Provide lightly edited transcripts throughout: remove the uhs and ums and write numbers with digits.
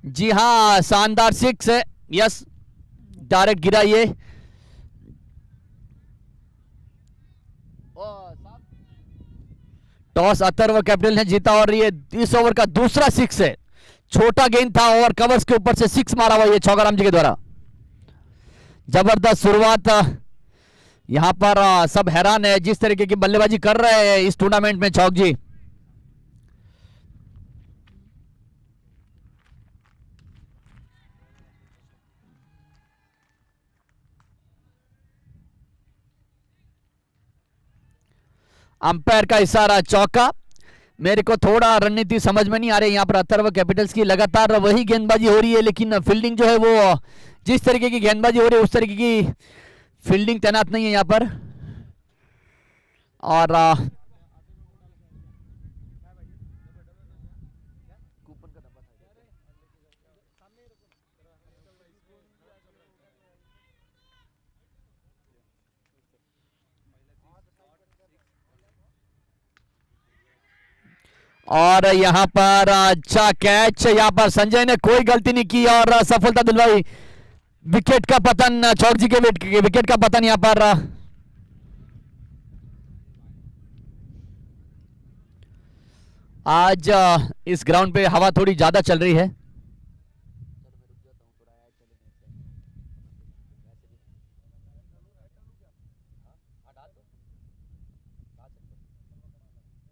जी हाँ, शानदार सिक्स है। यस, डायरेक्ट गिरा ये। टॉस अथर्व कैपिटल ने जीता और ये इस ओवर का दूसरा सिक्स है। छोटा गेंद था और कवर्स के ऊपर से सिक्स मारा हुआ ये चौकाराम जी के द्वारा। जबरदस्त शुरुआत। यहां पर सब हैरान है जिस तरीके की बल्लेबाजी कर रहे हैं इस टूर्नामेंट में चौक जी। अंपायर का इशारा चौका। मेरे को थोड़ा रणनीति समझ में नहीं आ रही यहाँ पर अथर्व कैपिटल्स की। लगातार वही गेंदबाजी हो रही है लेकिन फील्डिंग जो है वो जिस तरीके की गेंदबाजी हो रही है उस तरीके की फील्डिंग तैनात नहीं है यहाँ पर। और यहाँ पर अच्छा कैच। यहाँ पर संजय ने कोई गलती नहीं की और सफलता दिलवाई। विकेट का पतन, चौक जी के विकेट का पतन यहाँ पर। आज इस ग्राउंड पे हवा थोड़ी ज्यादा चल रही है।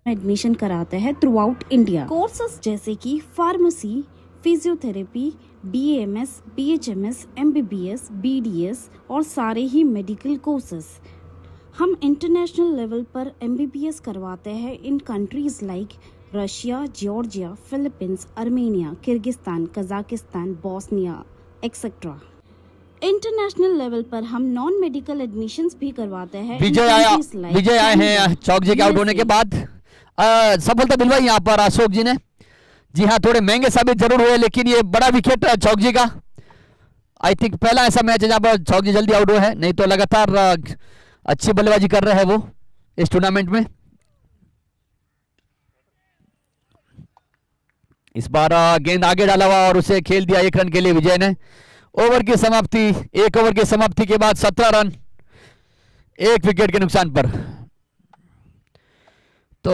एडमिशन कराते हैं थ्रू आउट इंडिया। कोर्सेज जैसे कि pharmacy, physiotherapy, BAMS, BHMS, MBBS, BDS और सारे ही मेडिकल कोर्सेज। हम इंटरनेशनल लेवल पर MBBS करवाते हैं in countries like Russia, Georgia, Philippines, Armenia, Kyrgyzstan, Kazakhstan, Bosnia etcetera. International level पर हम नॉन मेडिकल एडमिशंस भी करवाते हैं। विजय आए हैं चौक जी के आउट होने के बाद। सफलता दिलवाई यहाँ पर अशोक जी ने। जी हाँ, थोड़े महंगे साबित जरूर हुए लेकिन ये बड़ा विकेट चौक जी का। आई थिंक पहला ऐसा मैच है जहां पर चौक जी जल्दी आउट हुए हैं, नहीं तो लगातार अच्छी बल्लेबाजी कर रहे हैं वो इस टूर्नामेंट में। इस बार गेंद आगे डाला हुआ और उसे खेल दिया 1 रन के लिए विजय ने। ओवर की समाप्ति, 1 ओवर की समाप्ति के बाद 17 रन 1 विकेट के नुकसान पर। तो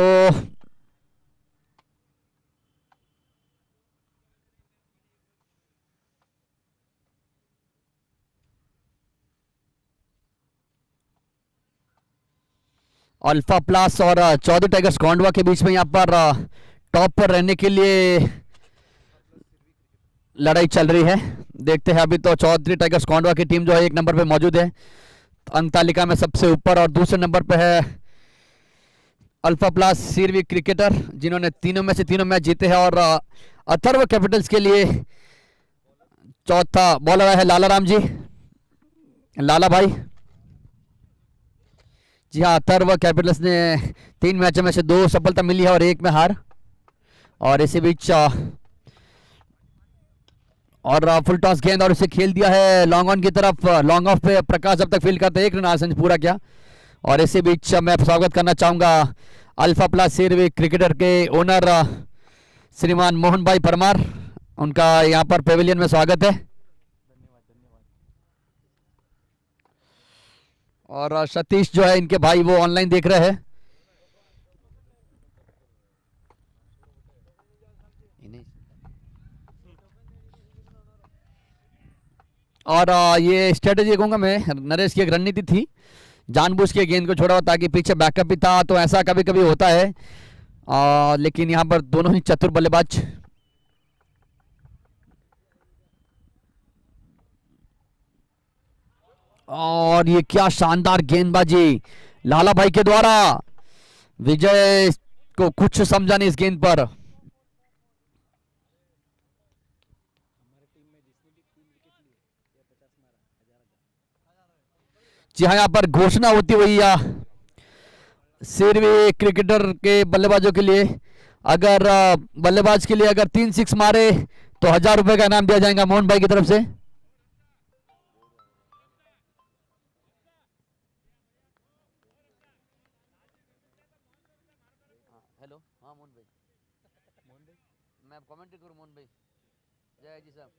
अल्फा प्लस और चौधरी टाइगर्स कोंडवा के बीच में यहाँ पर टॉप पर रहने के लिए लड़ाई चल रही है। देखते हैं, अभी तो चौधरी टाइगर्स कोंडवा की टीम जो है 1 नंबर पे मौजूद है अंक तालिका में सबसे ऊपर, और दूसरे नंबर पे है अल्फा प्लस सीरवी क्रिकेटर जिन्होंने तीनों में से तीनों मैच जीते हैं। और अथर्व कैपिटल्स के लिए चौथा बॉलर है लाला राम जी, लाला भाई। जी हाँ, अथर्व कैपिटल्स ने 3 मैचों में से 2 सफलता मिली है और 1 में हार। और इसी बीच और फुल टॉस गेंद और उसे खेल दिया है लॉन्ग ऑन की तरफ। लॉन्ग ऑफ पे प्रकाश जब तक फील्ड करते 1 रन आसन पूरा किया। और इसी बीच मैं स्वागत करना चाहूंगा अल्फा प्लस सीरवी क्रिकेटर के ओनर श्रीमान मोहन भाई परमार। उनका यहाँ पर पेविलियन में स्वागत है। और सतीश जो है इनके भाई, वो ऑनलाइन देख रहे हैं। और ये स्ट्रेटेजी कहूंगा मैं, नरेश की एक रणनीति थी, जानबूझ के गेंद को छोड़ा हुआ ताकि पीछे बैकअप भी था। तो ऐसा कभी कभी होता है, लेकिन यहाँ पर दोनों ही चतुर बल्लेबाज। और ये क्या शानदार गेंदबाजी लाला भाई के द्वारा। विजय को कुछ समझा नहीं इस गेंद पर। जी हाँ, यहाँ पर घोषणा होती हुई सीरवी क्रिकेटर के बल्लेबाजों के लिए, अगर बल्लेबाज के लिए अगर 3 6 मारे तो 1000 रुपए का इनाम दिया जाएगा मोहन भाई की तरफ से। हेलो, हाँ मोहन भाई, मैं कमेंट्री करूं मोहन भाई। जय जी साहब।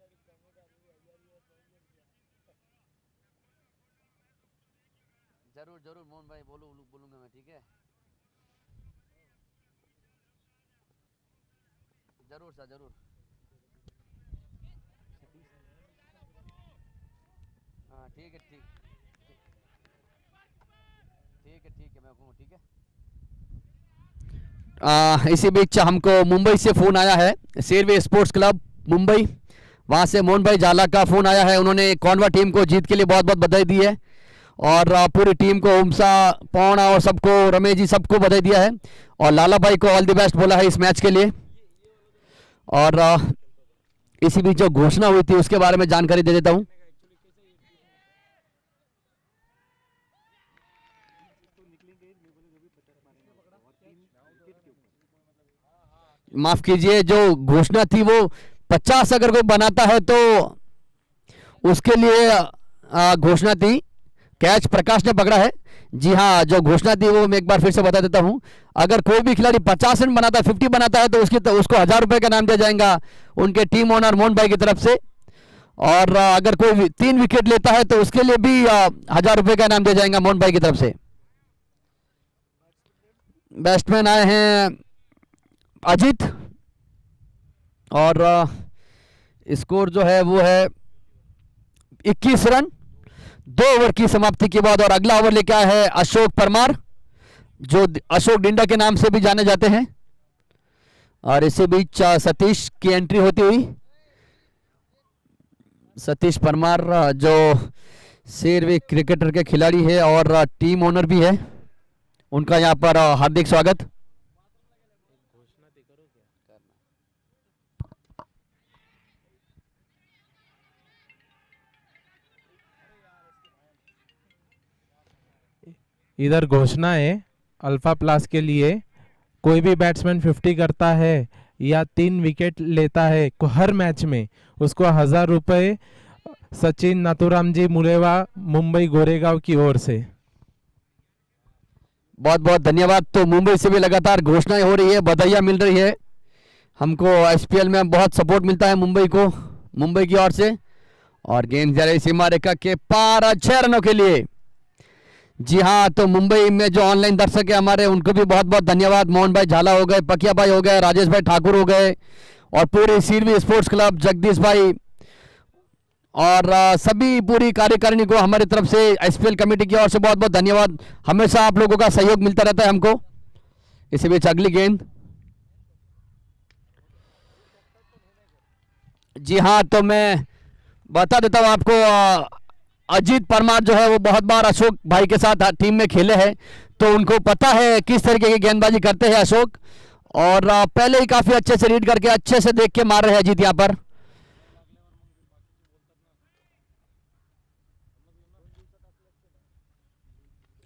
जरूर जरूर मोहन भाई, बोलूंगा मैं, ठीक है। जरूर सर जरूर। हाँ ठीक है, ठीक है, मैं कहूँ, ठीक है। इसी बीच हमको मुंबई से फ़ोन आया है, शेरवे स्पोर्ट्स क्लब मुंबई, वहाँ से मोहन भाई झाला का फ़ोन आया है। उन्होंने कॉन्वा टीम को जीत के लिए बहुत बहुत बधाई दी है, और पूरी टीम को, उमसा, पौना और सबको, रमेश जी सबको बधाई दिया है, और लाला भाई को ऑल द बेस्ट बोला है इस मैच के लिए। और इसी बीच जो घोषणा हुई थी उसके बारे में जानकारी दे देता हूँ। माफ कीजिए, जो घोषणा थी वो 50 अगर कोई बनाता है तो उसके लिए घोषणा थी, कैच प्रकाश ने पकड़ा है। जी हाँ, जो घोषणा थी वो मैं एक बार फिर से बता देता हूं। अगर कोई भी खिलाड़ी 50 रन बनाता है, 50 बनाता है, तो उसको 1000 रुपए का नाम दिया जाएगा उनके टीम ओनर मोहन भाई की तरफ से। और अगर कोई 3 विकेट लेता है तो उसके लिए भी 1000 रुपए का नाम दिया जाएगा मोहन भाई की तरफ से। बैट्समैन आए हैं अजीत, और स्कोर जो है वो है 21 रन 2 ओवर की समाप्ति के बाद। और अगला ओवर लेके आया है अशोक परमार, जो अशोक डिंडा के नाम से भी जाने जाते हैं। और इसी बीच सतीश की एंट्री होती हुई, सतीश परमार जो शेरवे क्रिकेटर के खिलाड़ी है और टीम ओनर भी है, उनका यहाँ पर हार्दिक स्वागत। इधर घोषणा है अल्फा प्लस के लिए, कोई भी बैट्समैन 50 करता है या 3 विकेट लेता है हर मैच में, उसको 1000 रुपये सचिन नाथुराम जी मुलेवा मुंबई गोरेगांव की ओर से। बहुत बहुत धन्यवाद। तो मुंबई से भी लगातार घोषणाएं हो रही है, बधाइयां मिल रही है हमको। एसपीएल में बहुत सपोर्ट मिलता है मुंबई को, मुंबई की ओर से। और गेंद जा रही सीमा रेखा के पार 6 रनों के लिए। जी हाँ, तो मुंबई में जो ऑनलाइन दर्शक है हमारे, उनको भी बहुत बहुत धन्यवाद। मोहन भाई झाला हो गए, पकिया भाई हो गए, राजेश भाई ठाकुर हो गए, और पूरी सीरवी स्पोर्ट्स क्लब, जगदीश भाई, और सभी पूरी कार्यकारिणी को हमारी तरफ से, एसपीएल कमेटी की ओर से बहुत बहुत धन्यवाद। हमेशा आप लोगों का सहयोग मिलता रहता है हमको। इसी बीच अगली गेंद, जी हाँ, तो मैं बता देता हूँ आपको, अजीत परमार जो है वो बहुत बार अशोक भाई के साथ टीम में खेले हैं, तो उनको पता है किस तरीके की गेंदबाजी करते हैं अशोक। और पहले ही काफी अच्छे से रीड करके, अच्छे से देख के मार रहे हैं अजीत यहाँ पर।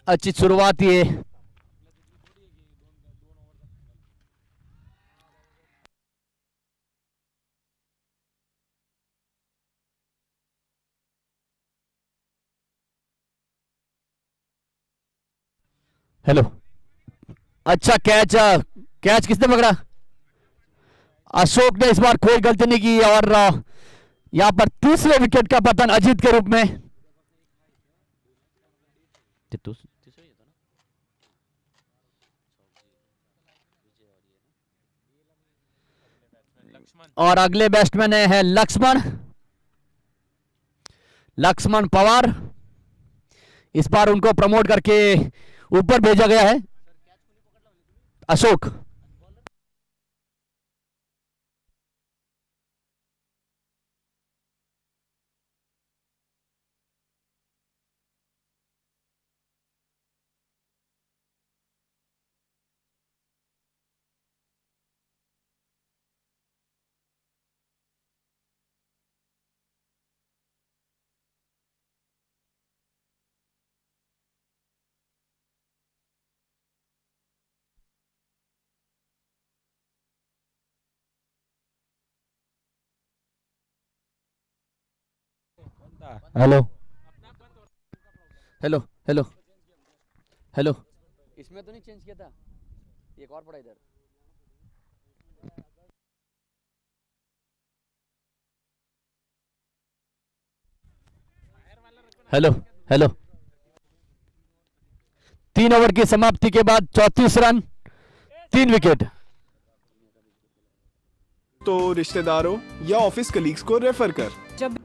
अच्छी शुरुआत ये। हेलो, अच्छा कैच, कैच किसने पकड़ा? अशोक ने इस बार कोई गलती नहीं की, और यहाँ पर तीसरे विकेट का पतन अजीत के रूप में। और अगले बैट्समैन है लक्ष्मण, लक्ष्मण पवार। इस बार उनको प्रमोट करके ऊपर भेजा गया है Ashok. Hello hello hello hello, इसमें तो नहीं चेंज किया था, एक और पड़ा इधर। हेलो हेलो 3 ओवर की समाप्ति के बाद 34 रन, 3 विकेट। तो रिश्तेदारों या ऑफिस कलीग्स को रेफर कर।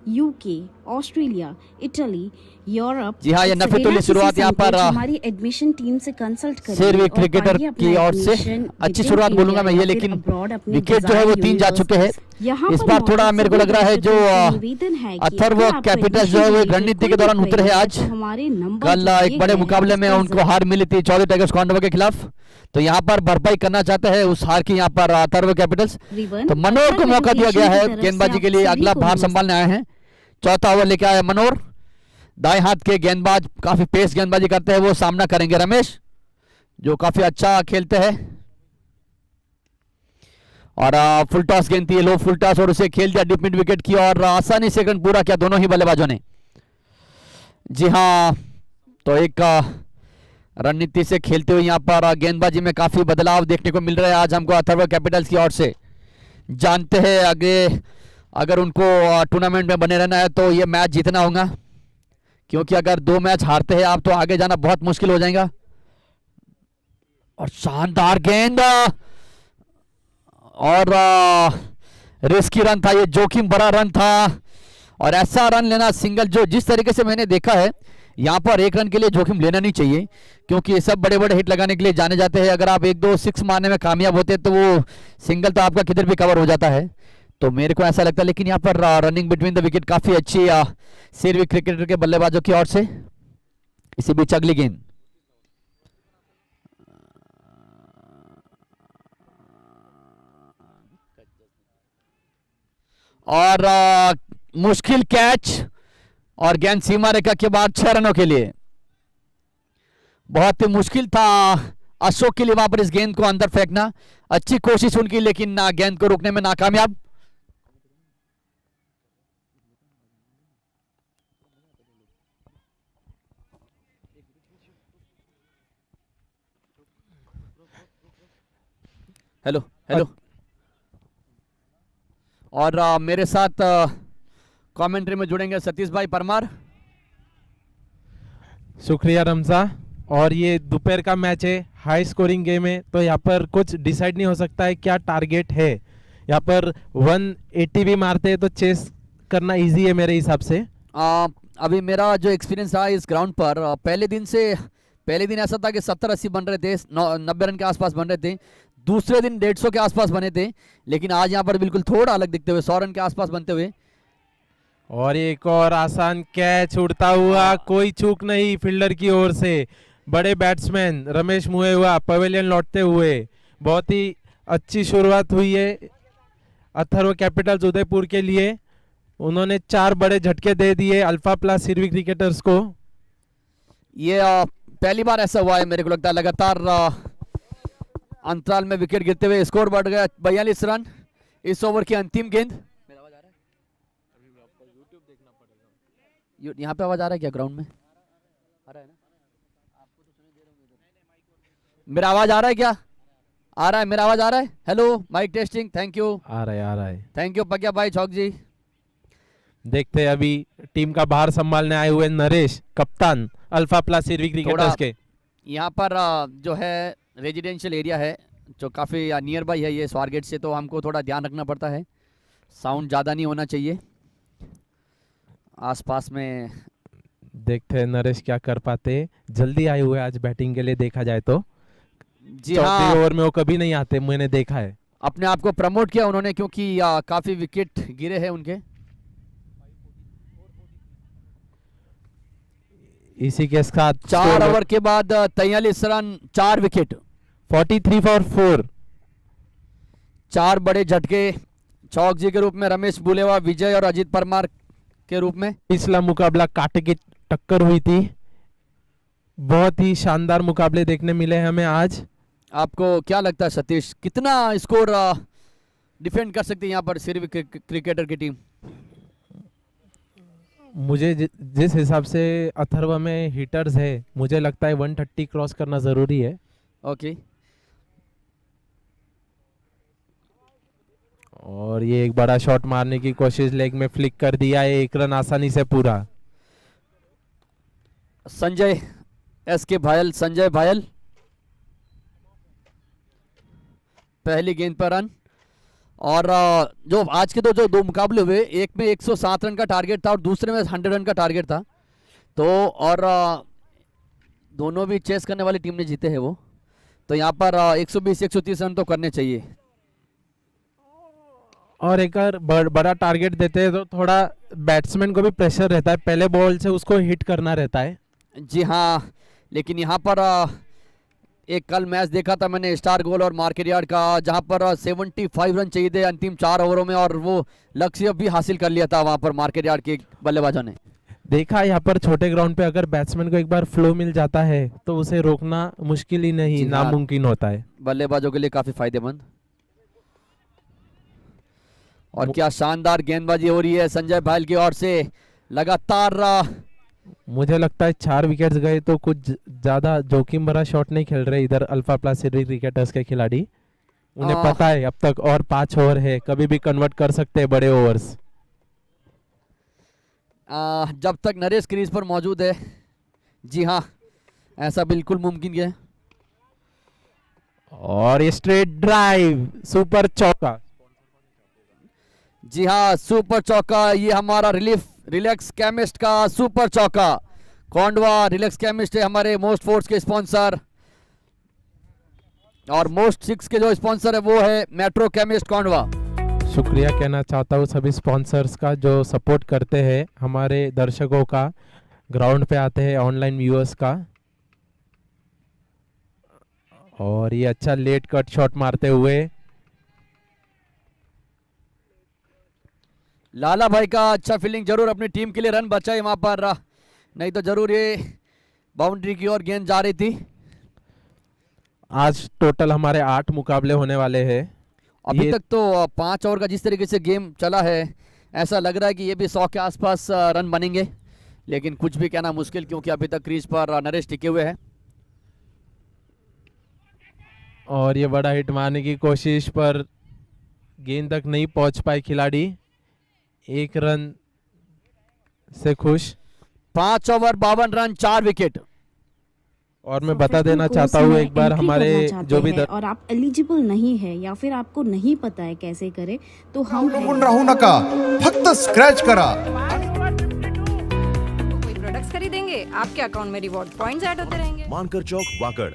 UK, Australia, Italy, Europe. जी हाँ, ये इससे नफीतुल्ली बिना शुरुआत किसी यहाँ पर संकोच हमारी एडमिशन टीम से कंसल्ट करें शेरवी क्रिकेटर की ओर से अच्छी शुरुआत बोलूंगा मैं ये, लेकिन विकेट जो है वो 3 जा चुके हैं। इस बार थोड़ा मेरे को लग रहा है जो अथर्व कैपिटल्स जो है वो रणनीति के दौरान उतरे हैं आज। कल एक बड़े मुकाबले में उनको हार मिली थी चौधरी टाइगर्स खंडवा के खिलाफ, तो यहाँ पर भरपाई करना चाहते हैं उस हार की यहाँ पर अथर्व कैपिटल्स। तो मनोहर को मौका दिया गया है गेंदबाजी के लिए, अगला भार संभालने आए हैं। चौथा ओवर लेके आए मनोहर, दाएं हाथ के गेंदबाज, काफी पेस गेंदबाजी करते हैं। वो सामना करेंगे रमेश जो काफी अच्छा खेलते हैं, और फुल टॉस गेंद थी, लो फुल टॉस, और उसे खेल दिया डीप मिड विकेट की, और आसानी से रन पूरा किया दोनों ही बल्लेबाजों ने। जी हाँ, तो एक रणनीति से खेलते हुए यहाँ पर गेंदबाजी में काफी बदलाव देखने को मिल रहा है आज हमको अथर्व कैपिटल्स की ओर से। जानते हैं आगे अगर उनको टूर्नामेंट में बने रहना है तो ये मैच जीतना होगा, क्योंकि अगर 2 मैच हारते हैं आप तो आगे जाना बहुत मुश्किल हो जाएगा। और शानदार गेंद, और रिस्की रन था ये, जोखिम भरा रन था, और ऐसा रन लेना सिंगल जो जिस तरीके से मैंने देखा है यहाँ पर 1 रन के लिए जोखिम लेना नहीं चाहिए, क्योंकि ये सब बड़े बड़े हिट लगाने के लिए जाने जाते हैं। अगर आप 1-2 6 मारने में कामयाब होते हैं तो वो सिंगल तो आपका किधर भी कवर हो जाता है, तो मेरे को ऐसा लगता है। लेकिन यहाँ पर रनिंग बिटवीन द विकेट काफी अच्छी शेरवी क्रिकेटर के बल्लेबाजों की ओर से। इसी बीच अगली गेंद, और मुश्किल कैच, और गेंद सीमा रेखा के बाद 6 रनों के लिए। बहुत ही मुश्किल था अशोक के लिए वहां पर इस गेंद को अंदर फेंकना। अच्छी कोशिश उनकी, लेकिन गेंद को रोकने में नाकामयाब। हेलो हेलो, और मेरे साथ कमेंट्री में जुड़ेंगे सतीश भाई परमार। शुक्रिया रमजा। और ये दोपहर का मैच है, हाई स्कोरिंग गेम है, तो यहाँ पर कुछ डिसाइड नहीं हो सकता है क्या टारगेट है। यहाँ पर 180 भी मारते हैं तो चेस करना इजी है मेरे हिसाब से। अभी मेरा जो एक्सपीरियंस रहा इस ग्राउंड पर, पहले दिन ऐसा था कि 70-80 बन रहे थे, 90 रन के आसपास बन रहे थे। दूसरे दिन 150 के आसपास बने थे, लेकिन आज यहाँ पर बिल्कुल थोड़ा अलग दिखते हुए 100 रन के आसपास बनते हुए। और एक और आसान कैच उड़ता हुआ, कोई चूक नहीं फील्डर की ओर से। बड़े बैट्समैन रमेश मुएवा पवेलियन लौटते हुए। बहुत ही अच्छी शुरुआत हुई है अथर्व कैपिटल्स उदयपुर के लिए। उन्होंने 4 बड़े झटके दे दिए अल्फा प्लस शेरवी क्रिकेटर्स को। ये पहली बार ऐसा हुआ है मेरे को लगता है, लगातार अंतराल में विकेट गिरते हुए स्कोर बढ़ गया 42 रन। इस ओवर की अंतिम गेंद, यहाँ पे आवाज आ रहा है क्या ग्राउंड में? आ रहा है ना? आपको तो सुनाई दे रहा होगा। मेरा आवाज आ रहा है क्या? आ रहा है, मेरा आवाज आ रहा है? Hello mike testing, thank you. आ रहा है। थैंक यू पग्या भाई चौक जी। देखते हैं अभी टीम का बाहर संभालने आए हुए नरेश, कप्तान अल्फा प्लस शेरवी क्रिकेटर्स के। यहाँ पर जो है रेजिडेंशियल एरिया है जो काफ़ी नियर बाई है ये स्वारगेट से, तो हमको थोड़ा ध्यान रखना पड़ता है, साउंड ज़्यादा नहीं होना चाहिए आसपास में। देखते हैं नरेश क्या कर पाते। जल्दी आए हुए आज बैटिंग के लिए देखा जाए तो। जी हाँ, ओवर में वो कभी नहीं आते, मैंने देखा है। अपने आप को प्रमोट किया उन्होंने, क्योंकि काफ़ी विकेट गिरे हैं उनके। इसी के साथ 4 ओवर के बाद 43 रन, 4 विकेट, 43 फॉर 4। 4 बड़े झटके चौक जी के रूप में, रमेश बुलेवा, विजय और अजीत परमार के रूप में। पिछला मुकाबला कांटे की टक्कर हुई थी। बहुत ही शानदार मुकाबले देखने मिले हमें आज। आपको क्या लगता है सतीश, कितना स्कोर डिफेंड कर सकती है यहाँ पर शेरवी क्रिकेटर की टीम? मुझे जिस हिसाब से अथर्व में हिटर्स है, मुझे लगता है 130 क्रॉस करना जरूरी है। ओके। और ये एक बड़ा शॉट मारने की कोशिश, लेग में फ्लिक कर दिया है, 1 रन आसानी से पूरा। संजय SK भायल, संजय भायल पहली गेंद पर रन। और जो आज के जो दो मुकाबले हुए, एक में 107 रन का टारगेट था और दूसरे में 100 रन का टारगेट था, तो और दोनों भी चेस करने वाली टीम ने जीते हैं वो, तो यहाँ पर 120-130 रन तो करने चाहिए। और एक और बड़ा टारगेट देते हैं तो थोड़ा बैट्समैन को भी प्रेशर रहता है, पहले बॉल से उसको हिट करना रहता है। जी हाँ, लेकिन यहाँ पर एक कल मैच देखा था मैंने स्टार गोल और मार्केट यार्ड का, जहाँ पर 75 रन चाहिए थे अंतिम 4 ओवरों में, और वो लक्ष्य भी हासिल कर लिया था वहाँ पर मार्केट यार्ड के बल्लेबाजों ने। देखा यहाँ पर छोटे ग्राउंड पे अगर बैट्समैन को एक बार फ्लो मिल जाता है तो उसे रोकना मुश्किल ही नहीं, जी हाँ, नामुमकिन होता है। बल्लेबाजों के लिए काफी फायदेमंद। और क्या शानदार गेंदबाजी हो रही है संजय भायल की ओर से, लगातार मुझे लगता है 4 विकेट्स गए तो कुछ ज्यादा जोखिम भरा शॉट नहीं खेल रहे इधर अल्फा प्लस सीरीज क्रिकेटर्स के खिलाड़ी। उन्हें पता है अब तक और 5 ओवर है, कभी भी कन्वर्ट कर सकते हैं बड़े ओवर्स। जब तक नरेश क्रीज पर मौजूद है, जी हाँ, ऐसा बिल्कुल मुमकिन है। और ये स्ट्रेट ड्राइव, सुपर चौका। जी हाँ, सुपर चौका, ये हमारा रिलैक्स केमिस्ट का सुपर चौका। कोंडवा रिलैक्स केमिस्ट है हमारे मोस्ट फोर्स के स्पॉन्सर, और मोस्ट 6 के जो स्पॉन्सर है वो है मेट्रो केमिस्ट कोंडवा। शुक्रिया कहना चाहता हूँ सभी स्पॉन्सर्स का जो सपोर्ट करते हैं हमारे दर्शकों का, ग्राउंड पे आते हैं, ऑनलाइन व्यूअर्स का। और ये अच्छा लेट कट शॉट मारते हुए लाला भाई का अच्छा फील्डिंग, जरूर अपनी टीम के लिए रन बचाए वहां पर, नहीं तो जरूर ये बाउंड्री की ओर गेंद जा रही थी। आज टोटल हमारे 8 मुकाबले होने वाले हैं। अभी तक तो 5 ओवर का जिस तरीके से गेम चला है, ऐसा लग रहा है कि ये भी 100 के आसपास रन बनेंगे, लेकिन कुछ भी कहना मुश्किल, क्योंकि अभी तक क्रीज पर नरेश टिके हुए हैं। और ये बड़ा हिट मारने की कोशिश पर गेंद तक नहीं पहुंच पाए खिलाड़ी, 1 रन से खुश। 5 ओवर 52 रन 4 विकेट। और मैं बता देना चाहता हूँ एक बार हमारे जो भी और आप एलिजिबल नहीं है या फिर आपको नहीं पता है कैसे करे, तो हम राहू नका, फक्त स्क्रैच करा। कोई प्रोडक्ट्स खरीदेंगे, आपके अकाउंट में रिवॉर्ड पॉइंट्स ऐड होते रहेंगे। मानकर चौक वाकड़।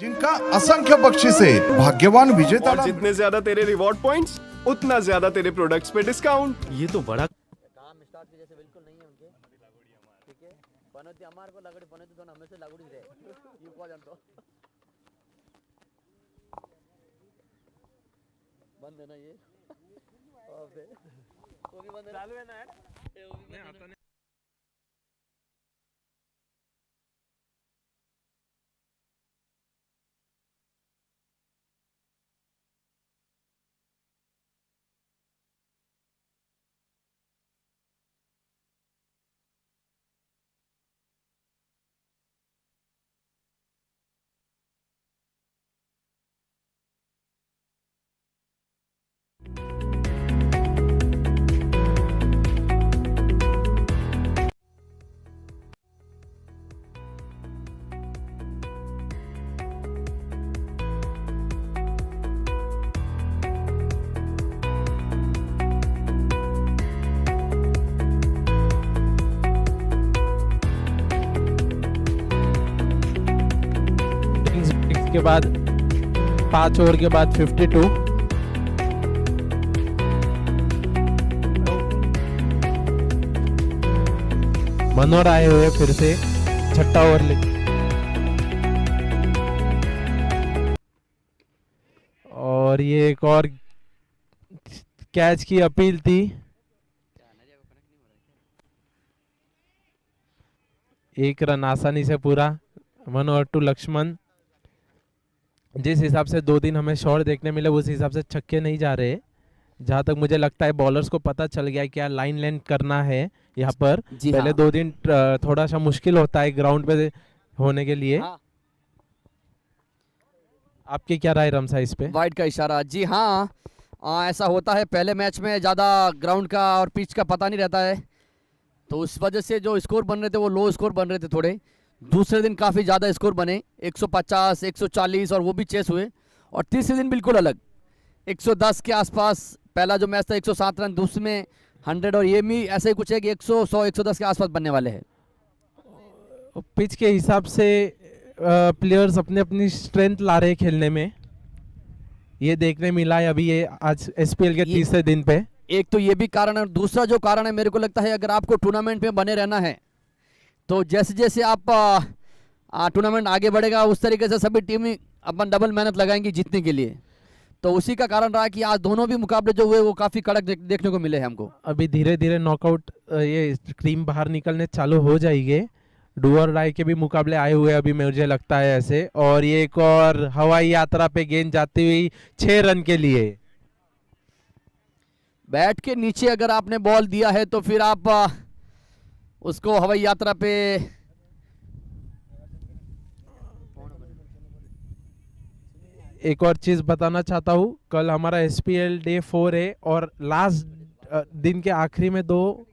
जिनका असंख्य बख्शिसे, भाग्यवान विजेता। और जितने ज्यादा तेरे रिवॉर्ड पॉइंट्स, उतना ज्यादा तेरे प्रोडक्ट्स पे डिस्काउंट। ये तो बड़ा काम स्टार्ट के जैसे बिल्कुल नहीं है उनके, ठीक है। पनोती हमार को लगड़ी, पनोती दोनों हमें से लगड़ी रे, ये को जानतो बंद है ना ये, अबे वो भी बंद है, चालू है ना यार, ये वो भी बंद है। के बाद 5 ओवर के बाद 52। मनोहर आए हुए फिर से 6ठा ओवर ले, और ये एक और कैच की अपील थी। एक रन आसानी से पूरा, मनोहर टू लक्ष्मण। जिस हिसाब से 2 दिन हमें शॉट देखने मिले उस हिसाब से छक्के नहीं जा रहे। जहां तक मुझे लगता है बॉलर्स को पता चल गया क्या लाइन लेंथ करना है यहाँ पर। पहले 2 दिन थोड़ा सा मुश्किल होता है ग्राउंड पे होने के लिए। आपकी क्या राय रमसा इस पे? वाइड का इशारा, जी हाँ, ऐसा होता है, पहले मैच में ज़्यादा ग्राउंड का और पिच का पता नहीं रहता है, तो उस वजह से जो स्कोर बन रहे थे वो लो स्कोर बन रहे थे थोड़े। दूसरे दिन काफ़ी ज़्यादा स्कोर बने, 150, 140 और वो भी चेस हुए। और तीसरे दिन बिल्कुल अलग, 110 के आसपास। पहला जो मैच था 107 रन, दूसरे में 100, और ये भी ऐसा ही कुछ है कि 100, 100, 110 के आसपास बनने वाले हैं। पिच के हिसाब से प्लेयर्स अपनी अपनी स्ट्रेंथ ला रहे खेलने में, ये देखने मिला है अभी ये आज एसपीएल के तीसरे दिन पे। एक तो ये भी कारण है, और दूसरा जो कारण है मेरे को लगता है, अगर आपको टूर्नामेंट में बने रहना है तो जैसे जैसे आप टूर्नामेंट आगे बढ़ेगा उस तरीके से सभी टीमें अपन डबल मेहनत लगाएंगी जीतने के लिए। तो उसी का कारण रहा कि आज दोनों भी मुकाबले जो हुए वो काफ़ी कड़क देखने को मिले हैं हमको। अभी धीरे धीरे नॉकआउट ये क्रीम बाहर निकलने चालू हो जाएगी। डू और डाई के भी मुकाबले आए हुए अभी मुझे लगता है ऐसे। और ये एक और हवाई यात्रा पे गेंद जाती हुई 6 रन के लिए। बैट के नीचे अगर आपने बॉल दिया है तो फिर आप उसको हवाई यात्रा पे एक और चीज बताना चाहता हूँ, कल हमारा एसपीएल डे 4 है और लास्ट दिन के आखिरी में 2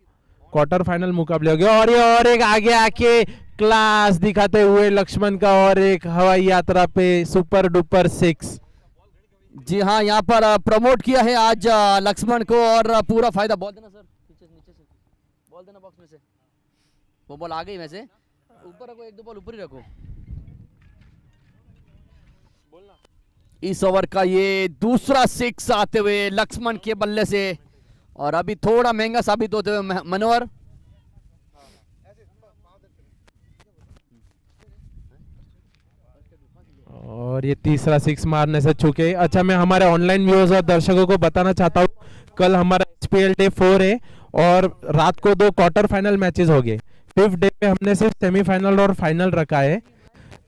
क्वार्टर फाइनल मुकाबले हो गए। और ये और एक आगे आके क्लास दिखाते हुए लक्ष्मण का और एक हवाई यात्रा पे सुपर डुपर 6। जी हाँ, यहाँ पर प्रमोट किया है आज लक्ष्मण को, और पूरा फायदा। बॉल देना सर, नीचे से बॉल देना बॉक्स में से। वो बॉल आ गई वैसे, ऊपर रखो, 1-2 बॉल ऊपर ही रखो। इस ओवर का ये दूसरा 6 आते हुए लक्ष्मण के बल्ले से, और अभी थोड़ा महंगा साबित होते हुए मनोहर। और ये तीसरा 6 मारने से चुके। अच्छा, मैं हमारे ऑनलाइन व्यूअर्स और दर्शकों को बताना चाहता हूँ, कल हमारा एसपीएल डे 4 है और रात को 2 क्वार्टर फाइनल मैचेस हो गए। 5th डे पे हमने सिर्फ सेमीफाइनल और फाइनल रखा है।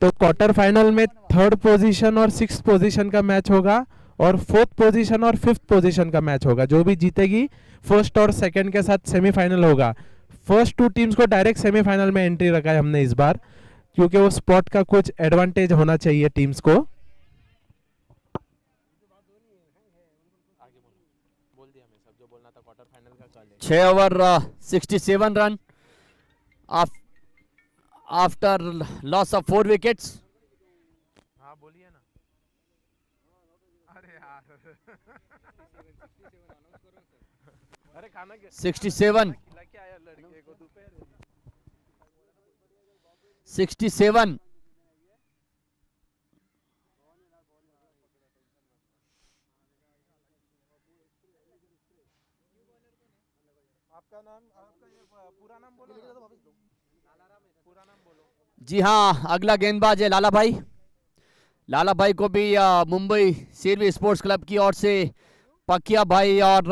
तो क्वार्टर फाइनल में 3rd पोजीशन और 6th पोजीशन का मैच होगा, और 4th पोजीशन और 5th पोजीशन का मैच होगा। जो भी जीतेगी 1st और 2nd के साथ सेमीफाइनल होगा। फर्स्ट 2 टीम्स को डायरेक्ट सेमीफाइनल में एंट्री रखा है हमने इस बार, क्योंकि वो स्पॉट का कुछ एडवांटेज होना चाहिए टीम्स को। 6 over 67 run after loss of 4 wickets. हाँ बोलिए ना। अरे यार अरे खाना 67 67 आपका नाम, आपका ये पूरा नाम बोलो। पूरा नाम बोलो। जी हाँ, अगला गेंदबाज है लाला भाई। लाला भाई को भी मुंबई सीरवी स्पोर्ट्स क्लब की ओर से पकिया भाई और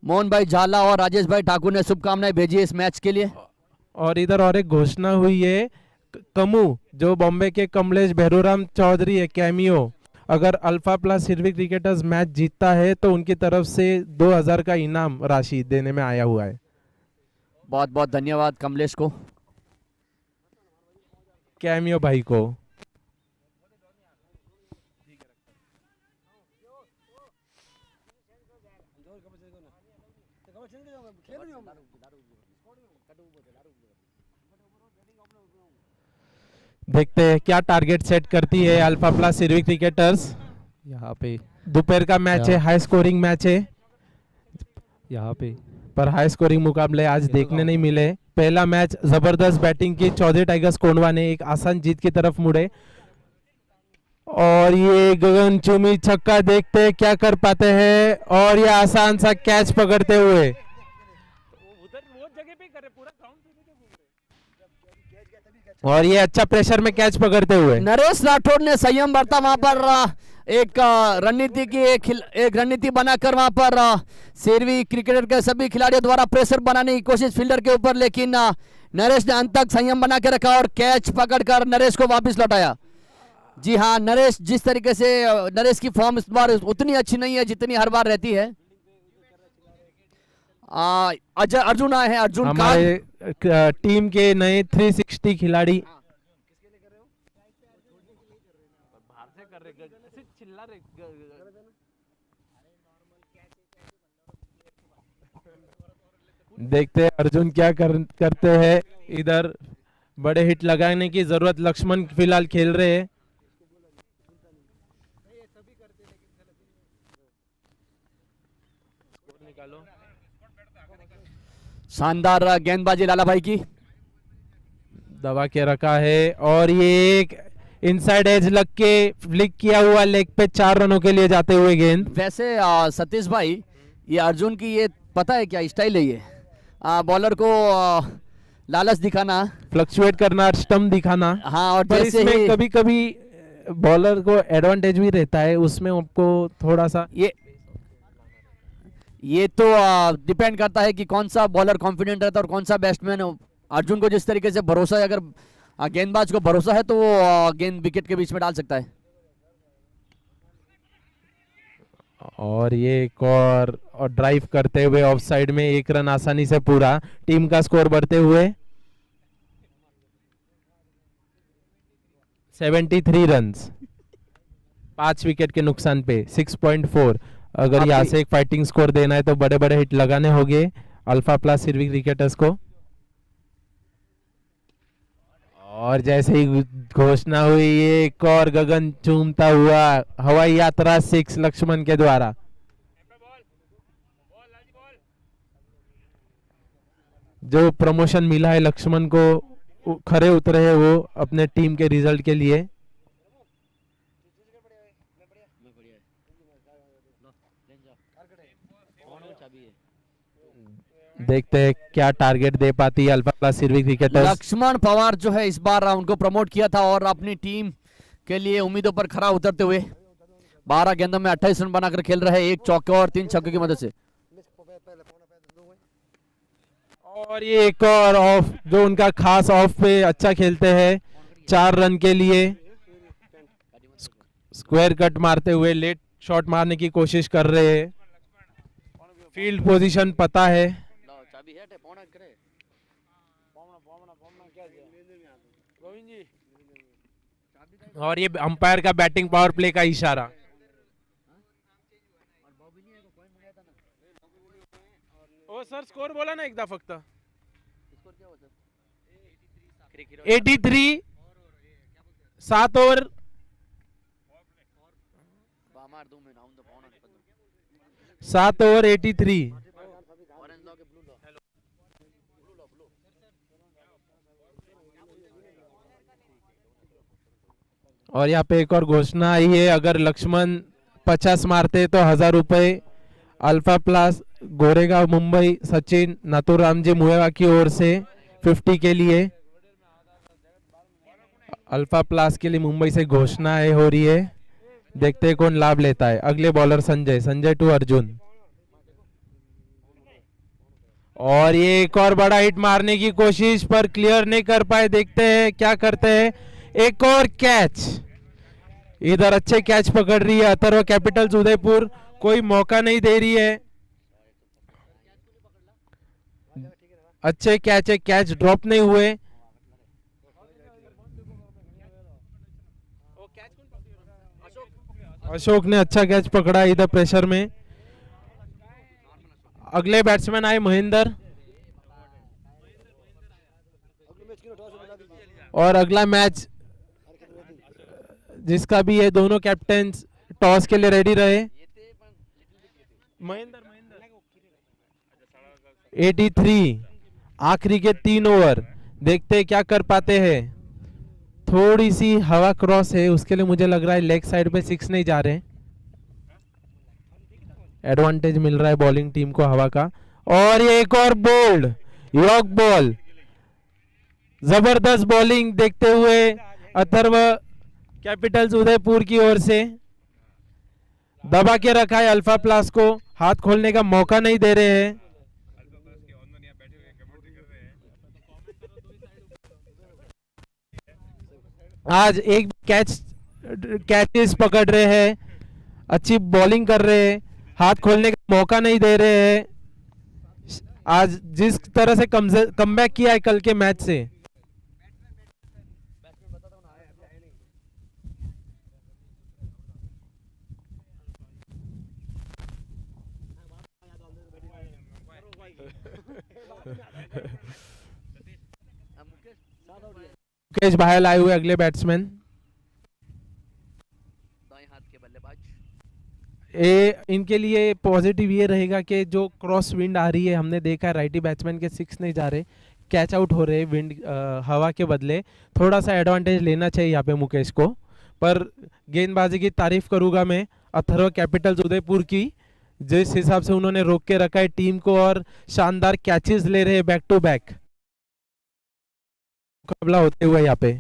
मोहन भाई झाला और राजेश भाई ठाकुर ने शुभकामनाएं भेजी इस मैच के लिए। और इधर और एक घोषणा हुई है, कमू जो बॉम्बे के कमलेश भैरूराम चौधरी है कैमियो, अगर alpha plus Sirvi cricketers match जीतता है तो उनकी तरफ से 2000 का इनाम राशि देने में आया हुआ है। बहुत बहुत धन्यवाद कमलेश को, कैमियो भाई को। देखते हैं क्या टारगेट सेट करती है अल्फा प्लस सिरवी क्रिकेटर्स। यहाँ पे दोपहर का मैच है, हाई स्कोरिंग मैच है यहाँ पे पर हाई स्कोरिंग मुकाबले आज देखने नहीं मिले। पहला मैच जबरदस्त बैटिंग की चौधरी टाइगर्स कोंडवा ने एक आसान जीत की तरफ मुड़े, और ये गगनचुंबी छक्का देखते क्या कर पाते हैं, और ये आसान सा कैच पकड़ते हुए और ये अच्छा प्रेशर में कैच पकड़ते हुए नरेश राठौर ने संयम बरता। वहां पर एक रणनीति की एक रणनीति बनाकर वहां पर शेरवी क्रिकेटर के सभी खिलाड़ियों द्वारा प्रेशर बनाने की कोशिश फील्डर के ऊपर, लेकिन नरेश ने अंत तक संयम बना के रखा और कैच पकड़कर नरेश को वापस लौटाया। जी हाँ, नरेश जिस तरीके से नरेश की फॉर्म इस बार उतनी अच्छी नहीं है जितनी हर बार रहती है। अजय अर्जुन आए हैं, अर्जुन हमारे टीम के नए 360 खिलाड़ी। देखते हैं अर्जुन क्या करते हैं। इधर बड़े हिट लगाने की जरूरत, लक्ष्मण फिलहाल खेल रहे हैं। शानदार गेंदबाजी लाला भाई की। दबा के रखा है और ये एक इनसाइड एज लग के फ्लिक किया हुआ लेग पे 4 रनों के लिए जाते हुए गेंद। वैसे सतीश भाई, ये अर्जुन की ये पता है क्या स्टाइल है ये? बॉलर को लालच दिखाना, फ्लक्चुएट करना, स्टम्प दिखाना। हाँ, और पर जैसे इसमें ही कभी कभी बॉलर को एडवांटेज भी रहता है, उसमें आपको थोड़ा सा ये तो डिपेंड करता है कि कौन सा बॉलर कॉन्फिडेंट रहता है और कौन सा बैट्समैन। अर्जुन को जिस तरीके से भरोसा है, अगर गेंदबाज को भरोसा है तो वो गेंद विकेट के बीच में डाल सकता है। और ये एक और ड्राइव करते हुए ऑफ साइड में 1 रन आसानी से पूरा। टीम का स्कोर बढ़ते हुए 73 रन्स, 5 विकेट के नुकसान पे 6.4। अगर यहाँ से एक फाइटिंग स्कोर देना है तो बड़े बड़े हिट लगाने होंगे अल्फा प्लस सिर्विक क्रिकेटर्स को। और जैसे ही घोषणा हुई, ये एक और गगन चूमता हुआ हवाई यात्रा 6 लक्ष्मण के द्वारा। जो प्रमोशन मिला है लक्ष्मण को, खरे उतरे हैं वो अपने टीम के रिजल्ट के लिए। देखते हैं क्या टारगेट दे पाती है अल्फा प्लस सिर्विक क्रिकेटर्स। लक्ष्मण पवार जो है इस बार उनको प्रमोट किया था और अपनी टीम के लिए उम्मीदों पर खरा उतरते हुए 12 गेंदों में 28 रन बनाकर खेल रहे हैं, 1 चौके और 3 छक्के की मदद से। और ये एक और ऑफ, जो उनका खास ऑफ पे अच्छा खेलते हैं, 4 रन के लिए स्क्वायर कट मारते हुए लेट शॉट मारने की कोशिश कर रहे हैं। फील्ड पोजीशन पता है। और ये अंपायर का बैटिंग पावर प्ले का इशारा। ओ सर, स्कोर बोला ना एकदा फक्त। 83, 7 ओवर 7 ओवर 83। और यहाँ पे एक और घोषणा आई है, अगर लक्ष्मण 50 मारते तो 1000 रुपए अल्फा प्लस गोरेगांव मुंबई सचिन नाथुराम जी मुएवा की ओर से 50 के लिए। अल्फा प्लस के लिए मुंबई से घोषणा हो रही है, देखते हैं कौन लाभ लेता है। अगले बॉलर संजय टू अर्जुन। और ये एक और बड़ा हिट मारने की कोशिश पर क्लियर नहीं कर पाए, देखते हैं क्या करते हैं। एक और कैच, इधर अच्छे कैच पकड़ रही है अथर्व कैपिटल्स उदयपुर, कोई मौका नहीं दे रही है। अच्छे कैच है, कैच ड्रॉप नहीं हुए। अशोक ने अच्छा कैच पकड़ा इधर प्रेशर में। अगले बैट्समैन आए महेंद्र। और अगला मैच जिसका भी है, दोनों कैप्टन टॉस के लिए रेडी रहे। महेंद्र 83, आखिरी के 3 ओवर, देखते हैं क्या कर पाते हैं। थोड़ी सी हवा क्रॉस है, उसके लिए मुझे लग रहा है लेग साइड पे 6 नहीं जा रहे। एडवांटेज मिल रहा है बॉलिंग टीम को हवा का। और ये एक और बोल्ड यॉर्क बॉल, जबरदस्त बॉलिंग देखते हुए अथर्व कैपिटल्स उदयपुर की ओर से। दबा के रखा है अल्फा प्लस को, हाथ खोलने का मौका नहीं दे रहे हैं। आज एक कैचेस पकड़ रहे हैं, अच्छी बॉलिंग कर रहे हैं, हाथ खोलने का मौका नहीं दे रहे हैं। आज जिस तरह से कमबैक किया है कल के मैच से, मुकेश भायल आए हुए अगले बैट्समैन। दाएं हाथ के बल्लेबाज। इनके लिए पॉजिटिव ये रहेगा कि जो क्रॉस विंड आ रही है, हमने देखा है राइटी बैट्समैन के सिक्स नहीं जा रहे, कैच आउट हो रहे विंड हवा के बदले। थोड़ा सा एडवांटेज लेना चाहिए यहाँ पे मुकेश को। पर गेंदबाजी की तारीफ करूंगा मैं अथर्व कैपिटल्स उदयपुर की, जिस हिसाब से उन्होंने रोक के रखा है टीम को और शानदार कैचेस ले रहे हैं बैक टू बैक मुकाबला होते हुए यहाँ पे।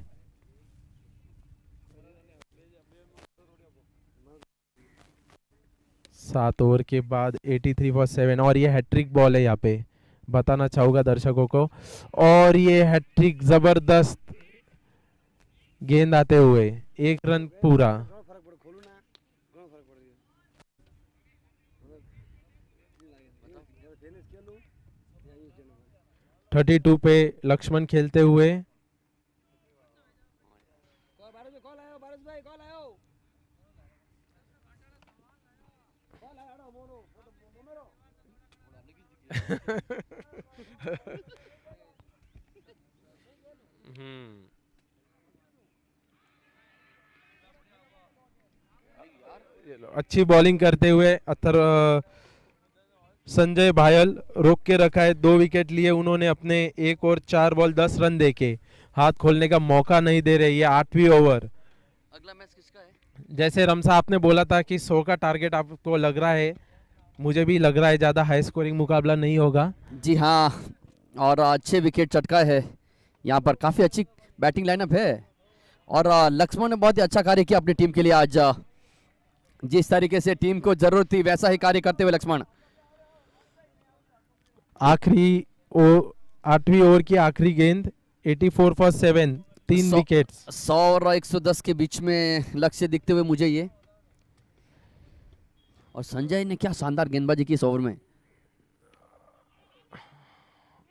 सात ओवर के बाद 83 फॉर 7 और ये हैट्रिक बॉल है यहाँ पे, बताना चाहूंगा दर्शकों को। और ये हैट्रिक जबरदस्त गेंद आते हुए 1 रन पूरा। 32 पे लक्ष्मण खेलते हुए। अच्छी बॉलिंग करते हुए संजय भायल रोक के रखा है। 2 विकेट लिए उन्होंने अपने। 1 और 4 बॉल 10 रन देके हाथ खोलने का मौका नहीं दे रहे। ये 8वीं ओवर। अगला मैच किसका है? जैसे रमसा आपने बोला था कि 100 का टारगेट आपको लग रहा है, मुझे भी लग रहा है ज़्यादा हाई स्कोरिंग मुकाबला नहीं होगा। जी हाँ, और अच्छे विकेट चटका है यहाँ पर, काफ़ी अच्छी बैटिंग लाइनअप है और लक्ष्मण ने बहुत ही अच्छा कार्य किया अपनी टीम के लिए आज। जिस तरीके से टीम को जरूरत थी वैसा ही कार्य करते हुए लक्ष्मण। आखिरी 8वीं ओवर की आखिरी गेंद 84 फॉर 7, 3 विकेट्स। 100 और 110 के बीच में लक्ष्य दिखते हुए मुझे ये। और संजय ने क्या शानदार गेंदबाजी की इस ओवर में।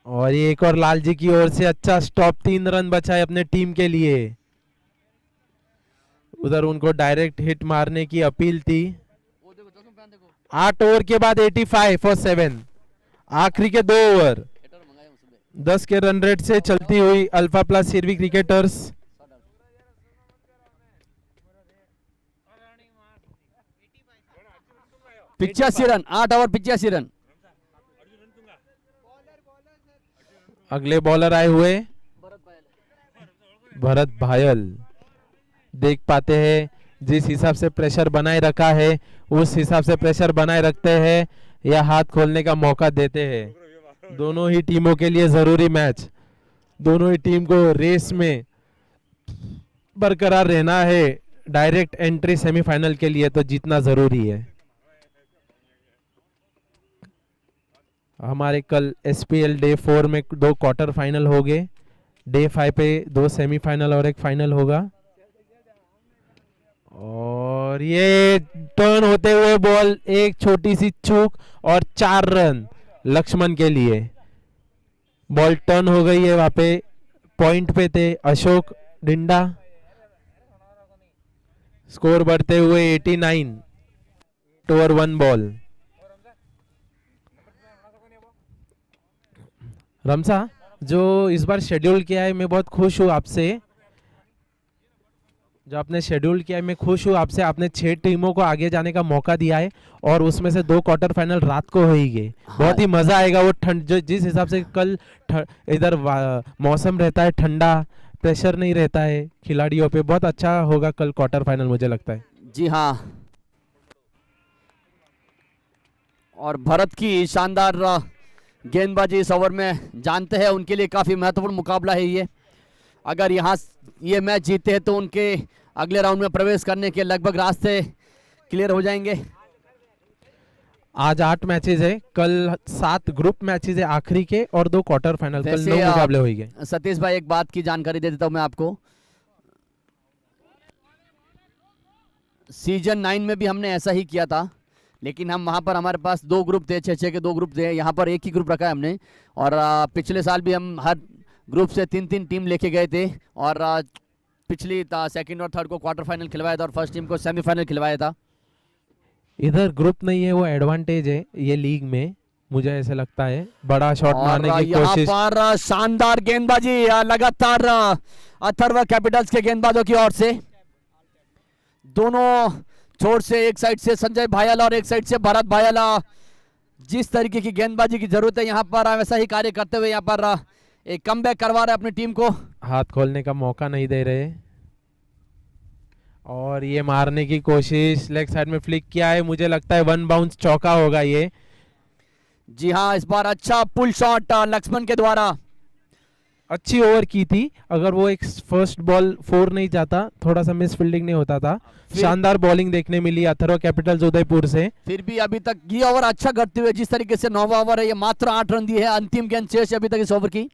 और ये एक और लाल जी की ओर से अच्छा स्टॉप, 3 रन बचाए अपने टीम के लिए। उधर उनको डायरेक्ट हिट मारने की अपील थी। 8 ओवर के बाद 85 फॉर 7, आखिरी के 2 ओवर 10 के रन रेट से चलती हुई अल्फा प्लस सीरवी क्रिकेटर्स। पिचासी रन, 8 ओवर 85 रन। अगले बॉलर आए हुए भरत भायल। देख पाते हैं जिस हिसाब से प्रेशर बनाए रखा है उस हिसाब से प्रेशर बनाए रखते हैं या हाथ खोलने का मौका देते हैं। दोनों ही टीमों के लिए जरूरी मैच। दोनों ही टीम को रेस में बरकरार रहना है। डायरेक्ट एंट्री सेमीफाइनल के लिए तो जीतना जरूरी है। हमारे कल SPL डे 4 में 2 क्वार्टर फाइनल हो गए। डे 5 पे 2 सेमीफाइनल और 1 फाइनल होगा। और ये टर्न होते हुए बॉल, एक छोटी सी चूक और 4 रन लक्ष्मण के लिए। बॉल टर्न हो गई है। वहां पे पॉइंट पे थे अशोक डिंडा। स्कोर बढ़ते हुए 89 ओवर 1 बॉल। रमसा जो इस बार शेड्यूल किया है मैं बहुत खुश हूँ आपसे। जो आपने शेड्यूल किया है मैं खुश हूँ आपसे। आपने 6 टीमों को आगे जाने का मौका दिया है और उसमें से 2 क्वार्टर फाइनल रात को हो ही गए। बहुत ही मजा आएगा। वो ठंड जो जिस हिसाब से कल इधर मौसम रहता है ठंडा, प्रेशर नहीं रहता है खिलाड़ियों पे, बहुत अच्छा होगा कल क्वार्टर फाइनल मुझे लगता है। जी हाँ, और भरत की शानदार गेंदबाजी इस ओवर में जानते हैं उनके लिए काफ़ी महत्वपूर्ण मुकाबला है ये। अगर यहाँ ये मैच जीते हैं तो उनके अगले राउंड में प्रवेश करने के लगभग रास्ते क्लियर हो जाएंगे। आज 8 मैचेस है, कल 7 ग्रुप मैचेस है आखिरी के और 2 क्वार्टर फाइनल। कल 9 मुकाबले हो गए। सतीश भाई एक बात की जानकारी दे देता हूँ मैं आपको। सीजन 9 में भी हमने ऐसा ही किया था, लेकिन हम वहाँ पर हमारे पास 2 ग्रुप थे, 6-6 के 2 ग्रुप थे। यहाँ पर एक ही ग्रुप रखा है हमने। और पिछले साल भी हम हर ग्रुप से 3-3 टीम लेके गए थे और पिछली सेकंड और थर्ड को क्वार्टर फाइनल खिलवाया था और फर्स्ट टीम को सेमीफाइनल खिलवाया था। इधर ग्रुप नहीं है वो एडवांटेज है ये लीग में मुझे ऐसे लगता है बड़ा शॉट मारने और की यहाँ कोशिश। पर शानदार गेंदबाजी लगातार अथर्व कैपिटल्स के गेंदबाजों की ओर से। दोनों छोर से, एक साइड से संजय भायला और एक साइड से भरत भायला, जिस तरीके की गेंदबाजी की जरूरत है यहाँ पर वैसा ही कार्य करते हुए यहाँ पर एक कमबैक करवा रहे अपनी टीम को। हाथ खोलने का मौका नहीं दे रहे और ये मारने की कोशिश, लेग साइड में फ्लिक किया है, मुझे लगता है वन बाउंस चौका होगा ये। जी हाँ, इस बार अच्छा पुल शॉट लक्ष्मण के द्वारा। अच्छी ओवर की थी, अगर वो एक फर्स्ट बॉल 4 नहीं जाता, थोड़ा सा मिस फील्डिंग नहीं होता था। शानदार बॉलिंग देखने मिली अथर्व कैपिटल्स उदयपुर से। फिर भी अभी तक ये ओवर अच्छा करते हुए, जिस तरीके से 9वां ओवर है, ये मात्र 8 रन दिए है, अंतिम गेंद शेष है अभी तक इस ओवर की,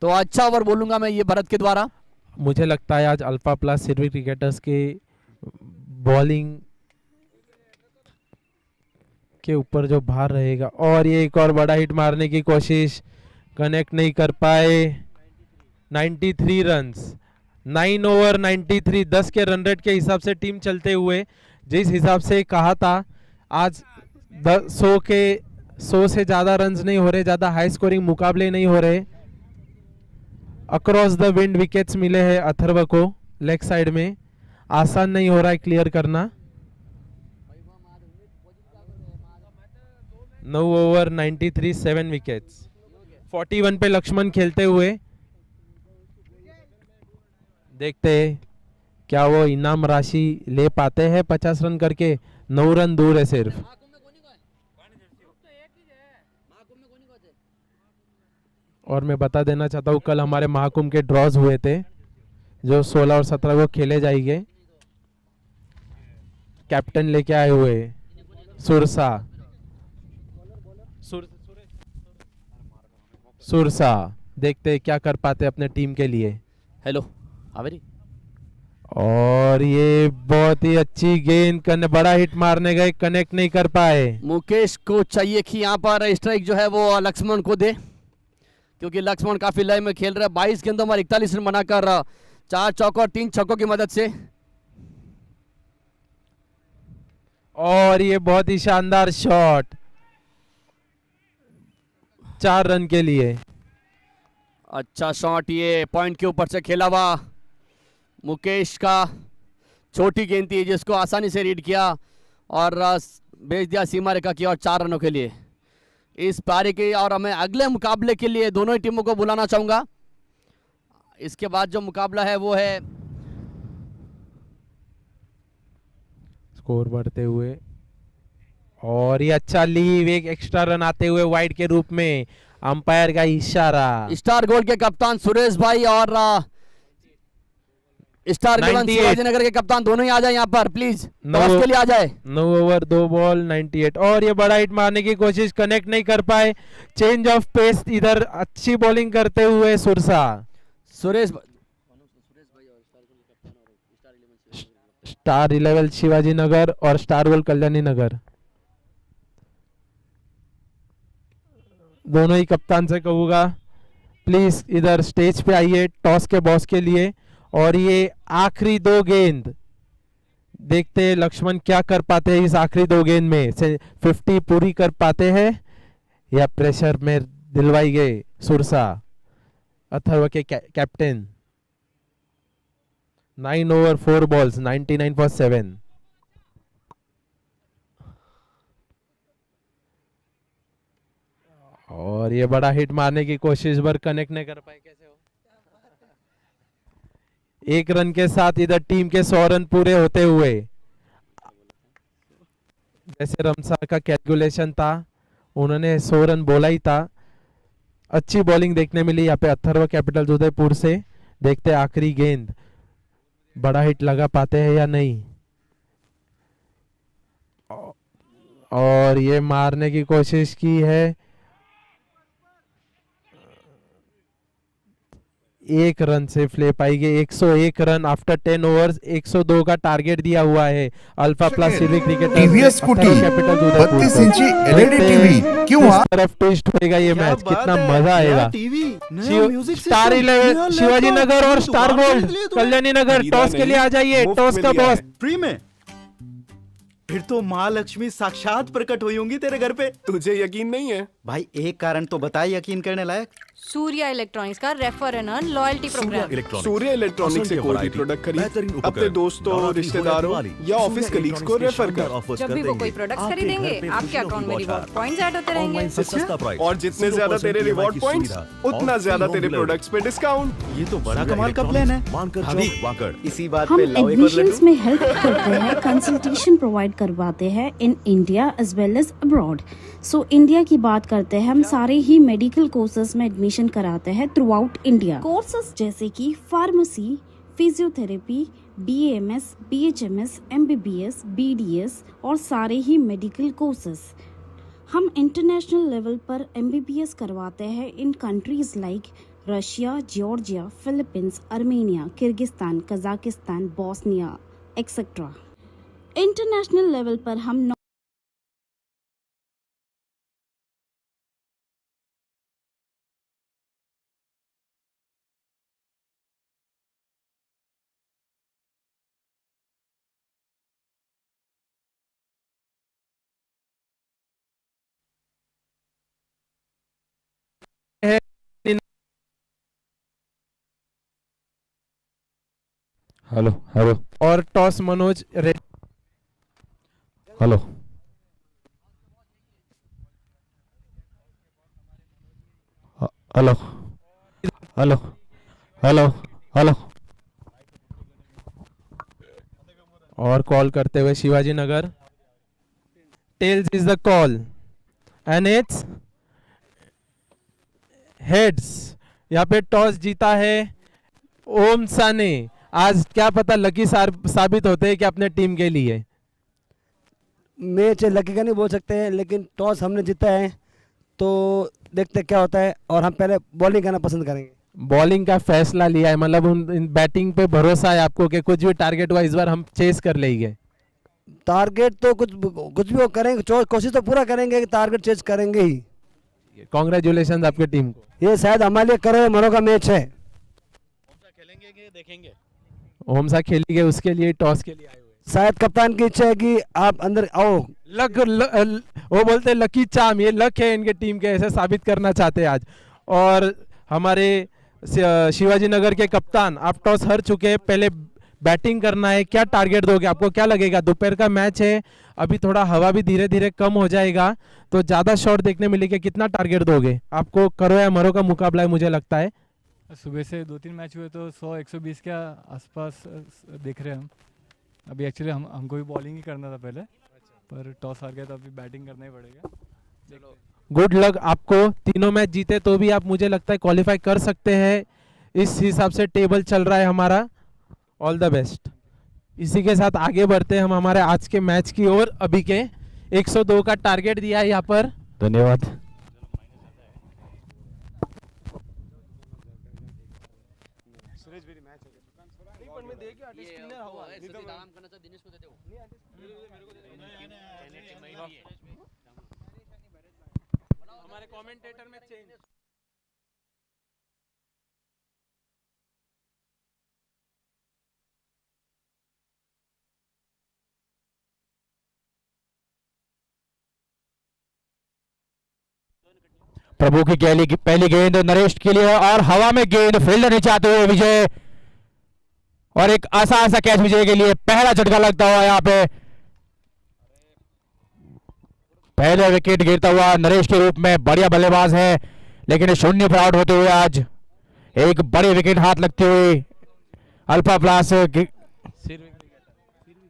तो अच्छा ओवर बोलूंगा मैं ये भरत के द्वारा। मुझे लगता है आज अल्फा प्लस सिल्वी क्रिकेटर्स के बॉलिंग के ऊपर जो भार रहेगा। और ये एक और बड़ा हिट मारने की कोशिश, कनेक्ट नहीं कर पाए। 93 रन्स, 9 ओवर 93, 10 के रन रेट के हिसाब से टीम चलते हुए, जिस हिसाब से कहा था आज 100 से ज़्यादा रन्स नहीं हो रहे, ज़्यादा हाई स्कोरिंग मुकाबले नहीं हो रहे। अक्रॉस द विंड विकेट्स मिले हैं अथर्व को लेग साइड में, आसान नहीं हो रहा है क्लियर करना। 9 ओवर 93, 7 विकेट्स। 41 पे लक्ष्मण खेलते हुए, देखते हैं क्या वो इनाम राशि ले पाते हैं 50 रन करके। 9 रन दूर है सिर्फ। और मैं बता देना चाहता हूँ कल हमारे महाकुंभ के ड्रॉज हुए थे जो 16 और 17 को खेले जाएंगे। कैप्टन लेके आए हुए सुरसा, देखते हैं क्या कर पाते अपने टीम के लिए। हेलो आवेरी। और ये बहुत ही अच्छी गेंद करने, बड़ा हिट मारने गए, कनेक्ट नहीं कर पाए। मुकेश को चाहिए कि यहाँ पर स्ट्राइक जो है वो लक्ष्मण को दे, क्योंकि लक्ष्मण काफी लय में खेल रहे हैं। 22 गेंदों में 41 रन बनाकर 4 चौकों और 3 छक्कों की मदद से। और ये बहुत ही शानदार शॉट 4 रन के लिए। अच्छा शॉट, ये पॉइंट के ऊपर से खेला हुआ मुकेश का, छोटी गेंद थी जिसको आसानी से रीड किया और भेज दिया सीमा रेखा की और 4 रनों के लिए इस पारी के। और मैं अगले मुकाबले के लिए दोनों ही टीमों को बुलाना चाहूंगा। इसके बाद जो मुकाबला है वो है, स्कोर बढ़ते हुए, और ये अच्छा लीव, एक एक्स्ट्रा रन आते हुए वाइड के रूप में, अंपायर का इशारा। स्टार गोल्ड के कप्तान सुरेश भाई और स्टार 11 शिवाजीनगर के कप्तान दोनों ही आ जाए यहाँ पर प्लीज, टॉस के लिए आ जाए। 9 ओवर 2 बॉल 98। और ये बड़ा हिट मारने की कोशिश, कनेक्ट नहीं कर पाए। चेंज ऑफ पेस, इधर अच्छी बॉलिंग करते हुए सुरसा। सुरेश स्टार 11 शिवाजी नगर और स्टार गोल्ड कल्याणी नगर, दोनों ही कप्तान से कहूंगा प्लीज इधर स्टेज पे आइए टॉस के बॉस के लिए। और ये आखिरी 2 गेंद, देखते हैं लक्ष्मण क्या कर पाते हैं इस आखिरी 2 गेंद में से 50 पूरी कर पाते हैं या प्रेशर में दिलवाई गए सुरसा अथर्व के कैप्टन। 9 over 4 balls 99 for 7। और ये बड़ा हिट मारने की कोशिश पर कनेक्ट नहीं कर पाए। कैसे हो? 1 रन के साथ इधर टीम के 100 रन पूरे होते हुए, जैसे रमसा का कैलकुलेशन था उन्होंने 100 रन बोला ही था। अच्छी बॉलिंग देखने मिली यहाँ पे अथर्व कैपिटल्स उदयपुर से। देखते आखिरी गेंद बड़ा हिट लगा पाते हैं या नहीं। और ये मारने की कोशिश की है, 1 रन से ले पाएगी। 101 रन आफ्टर 10 ओवर्स, 102 का टारगेट दिया हुआ है alpha plus Silvi cricket TVS scooty 32 इंची एलईडी टीवी क्यों तरफ टेस्ट होएगा ये मैच, कितना मजा आएगा। स्टार 11 शिवाजी नगर और स्टार गोल्ड कल्याणी नगर, टॉस के लिए आ जाइए। टॉस का बॉस फ्री में फिर तो माँ लक्ष्मी साक्षात प्रकट हुई होंगी तेरे घर पे। तुझे यकीन नहीं है? भाई एक कारण तो बता यकीन करने लायक। सूर्या इलेक्ट्रॉनिक्स का refer and earn loyalty program. Surya electronics से कोई भी प्रोडक्ट खरीद, अपने दोस्तों, रिश्तेदारों या ऑफिस कलीग्स को रेफर कर। जब भी वो कोई प्रोडक्ट खरीदेंगे आपके अकाउंट में रिवॉर्ड पॉइंट्स ऐड होते रहेंगे। और जितने ज्यादा तेरे रिवॉर्ड पॉइंट्स, उतना ज्यादा तेरे प्रोडक्ट्स पे डिस्काउंट। ये तो बड़ा कमाल का प्लान है। अभी इसी बात हम पे लाओ एक और एडमिशंस लड्डू। में हेल्प करते हैं, कंसल्टेशन प्रोवाइड करवाते हैं in India as well as abroad. So India की बात करते हैं, हम सारे ही मेडिकल कोर्सेज में एडमिशन कराते हैं थ्रू आउट इंडिया। कोर्सेज जैसे कि pharmacy, physiotherapy, BAMS, BHMS, MBBS, BDS और सारे ही मेडिकल कोर्सेज। हम इंटरनेशनल लेवल पर MBBS करवाते हैं in countries like Russia, Georgia, Philippines, Armenia, Kyrgyzstan, Kazakhstan, Bosnia etcetera. International level पर हम हेलो हेलो। और toss Manoj red. Hello. Hello hello hello hello. और कॉल करते हुए Shivaji Nagar. Tails is the call and it's heads. यहाँ पे टॉस जीता है ओम सा ने। आज क्या पता लकी साबित होते हैं कि अपने टीम के लिए। मैच लकी का नहीं बोल सकते हैं, लेकिन टॉस हमने जीता है तो देखते क्या होता है। और हम पहले बॉलिंग करना पसंद करेंगे। बॉलिंग का फैसला लिया है, मतलब उन बैटिंग पे भरोसा है आपको कि कुछ भी टारगेट हुआ इस बार हम चेस कर लेंगे। टारगेट तो कुछ भी वो करेंगे, कोशिश तो पूरा करेंगे कि टारगेट चेज करेंगे ही। कॉन्ग्रेचुलेशन आपके टीम को। ये शायद हमारे लिए करोड़ों मनों का मैच है। देखेंगे ओम सा खेलेंगे, उसके लिए टॉस के लिए आए हुए। शायद कप्तान की इच्छा है कि आप अंदर आओ। वो बोलते लकी चाम, ये लक है इनके टीम के, ऐसे साबित करना चाहते हैं आज। और हमारे शिवाजी नगर के कप्तान, आप टॉस हार चुके हैं, पहले बैटिंग करना है, क्या टारगेट दोगे? आपको क्या लगेगा? दोपहर का मैच है, अभी थोड़ा हवा भी धीरे धीरे कम हो जाएगा तो ज़्यादा शॉट देखने मिलेगा। कितना टारगेट दोगे? आपको करो या मरो का मुकाबला है मुझे लगता है। सुबह से 2-3 मैच हुए तो 100-120 के आसपास देख रहे हैं हम। अभी एक्चुअली हमको भी बॉलिंग ही करना था पहले, पर टॉस हार गया तो अभी बैटिंग करना ही पड़ेगा। गुड लक आपको। तीनों मैच जीते तो भी आप मुझे लगता है क्वालिफाई कर सकते हैं, इस हिसाब से टेबल चल रहा है हमारा। All the best. इसी के साथ आगे बढ़ते हैं हम हमारे आज के मैच की ओर। अभी के 102 का टारगेट दिया है यहाँ पर। धन्यवाद। हमारे कमेंटेटर में चेंज। प्रभु की पहली गेंद नरेश के लिए और हवा में गेंद फील्डर नहीं चाहते हुए विजय, और एक आसान सा कैच विजय के लिए पहला झटका लगता हुआ यहाँ पे पहले विकेट गिरता हुआ नरेश के रूप में। बढ़िया बल्लेबाज है लेकिन शून्य पर आउट होते हुए आज एक बड़ी विकेट हाथ लगती हुई अल्फा प्लस।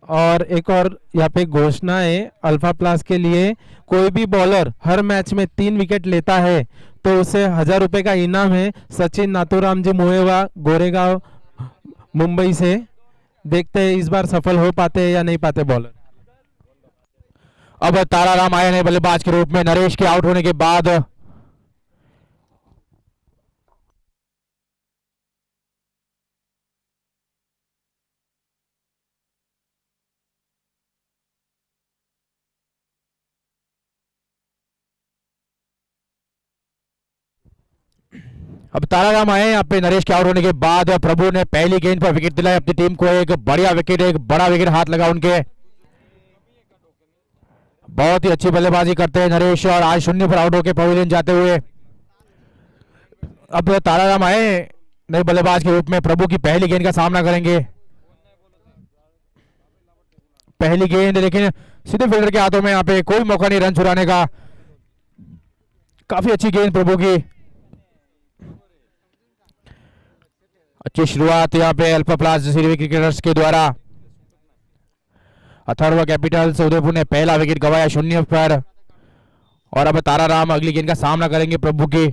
और एक और यहाँ पे घोषणा है अल्फा प्लस के लिए, कोई भी बॉलर हर मैच में 3 विकेट लेता है तो उसे 1000 रुपए का इनाम है। सचिन नाथुराम जी मोहेवा, गोरेगांव, मुंबई से। देखते हैं इस बार सफल हो पाते हैं या नहीं पाते बॉलर। अब ताराराम आए हैं बल्लेबाज के रूप में नरेश के आउट होने के बाद। अब ताराराम आए यहाँ पे नरेश के आउट होने के बाद। प्रभु ने पहली गेंद पर विकेट दिलाई अपनी टीम को। एक बढ़िया विकेट, एक बड़ा विकेट हाथ लगा उनके। बहुत ही अच्छी बल्लेबाजी करते हैं नरेश और आज 0 पर आउट होकर पवेलियन जाते हुए अब ताराराम आए नए बल्लेबाज के रूप में। प्रभु की पहली गेंद का सामना करेंगे। पहली गेंद लेकिन सीधे फील्डर के हाथों में, यहाँ पे कोई मौका नहीं रन छुड़ाने का। काफी अच्छी गेंद प्रभु की, अच्छी शुरुआत यहाँ पे अल्फा प्लास सीरीज क्रिकेटर्स के द्वारा। अथर्व कैपिटल्स उदयपुर ने पहला विकेट गंवाया 0 पर और अब ताराराम अगली गेंद का सामना करेंगे प्रभु की।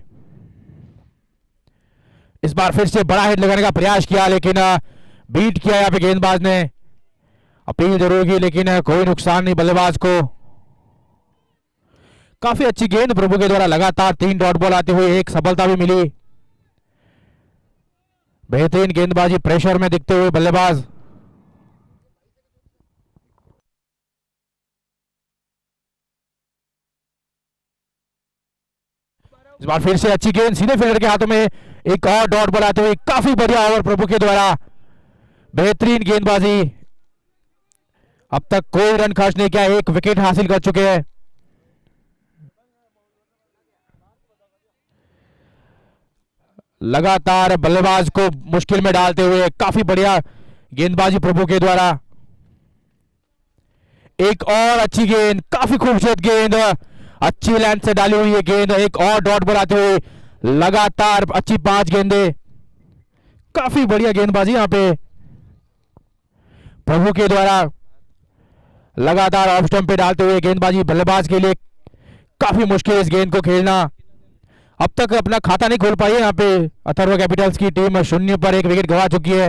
इस बार फिर से बड़ा हिट लगाने का प्रयास किया लेकिन बीट किया यहाँ पे गेंदबाज ने। अपील जरूर की लेकिन कोई नुकसान नहीं बल्लेबाज को। काफी अच्छी गेंद प्रभु के द्वारा, लगातार 3 डॉट बॉल आते हुए एक सफलता भी मिली। बेहतरीन गेंदबाजी, प्रेशर में दिखते हुए बल्लेबाज। इस बार फिर से अच्छी गेंद सीधे फील्डर के हाथों में, एक और डॉट बॉल आते हुए काफी बढ़िया ओवर प्रभु के द्वारा। बेहतरीन गेंदबाजी, अब तक कोई रन खर्च नहीं किया, 1 विकेट हासिल कर चुके हैं। लगातार बल्लेबाज को मुश्किल में डालते हुए काफी बढ़िया गेंदबाजी प्रभु के द्वारा। एक और अच्छी गेंद, काफी खूबसूरत गेंद, अच्छी लाइन से डाली हुई है गेंद, एक और डॉट बॉल आते हुए लगातार अच्छी 5 गेंदें। काफी बढ़िया गेंदबाजी यहां पे प्रभु के द्वारा, लगातार ऑफ स्टंप पे डालते हुए गेंदबाजी। बल्लेबाज के लिए काफी मुश्किल इस गेंद को खेलना। अब तक अपना खाता नहीं खोल पाई है यहाँ पे अथर्व कैपिटल्स की टीम। 0 पर 1 विकेट गंवा चुकी है।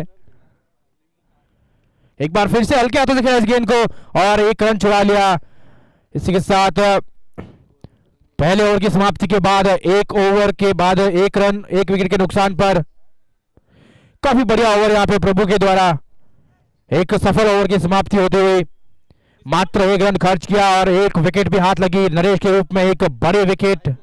एक बार फिर से हल्के हाथों से खेला इस गेंद को और 1 रन छुड़ा लिया। इसी के साथ पहले ओवर की समाप्ति के बाद 1 ओवर के बाद 1 रन 1 विकेट के नुकसान पर काफी बढ़िया ओवर यहाँ पे प्रभु के द्वारा। एक सफल ओवर की समाप्ति होते हुए मात्र 1 रन खर्च किया और 1 विकेट भी हाथ लगी नरेश के रूप में, एक बड़े विकेट।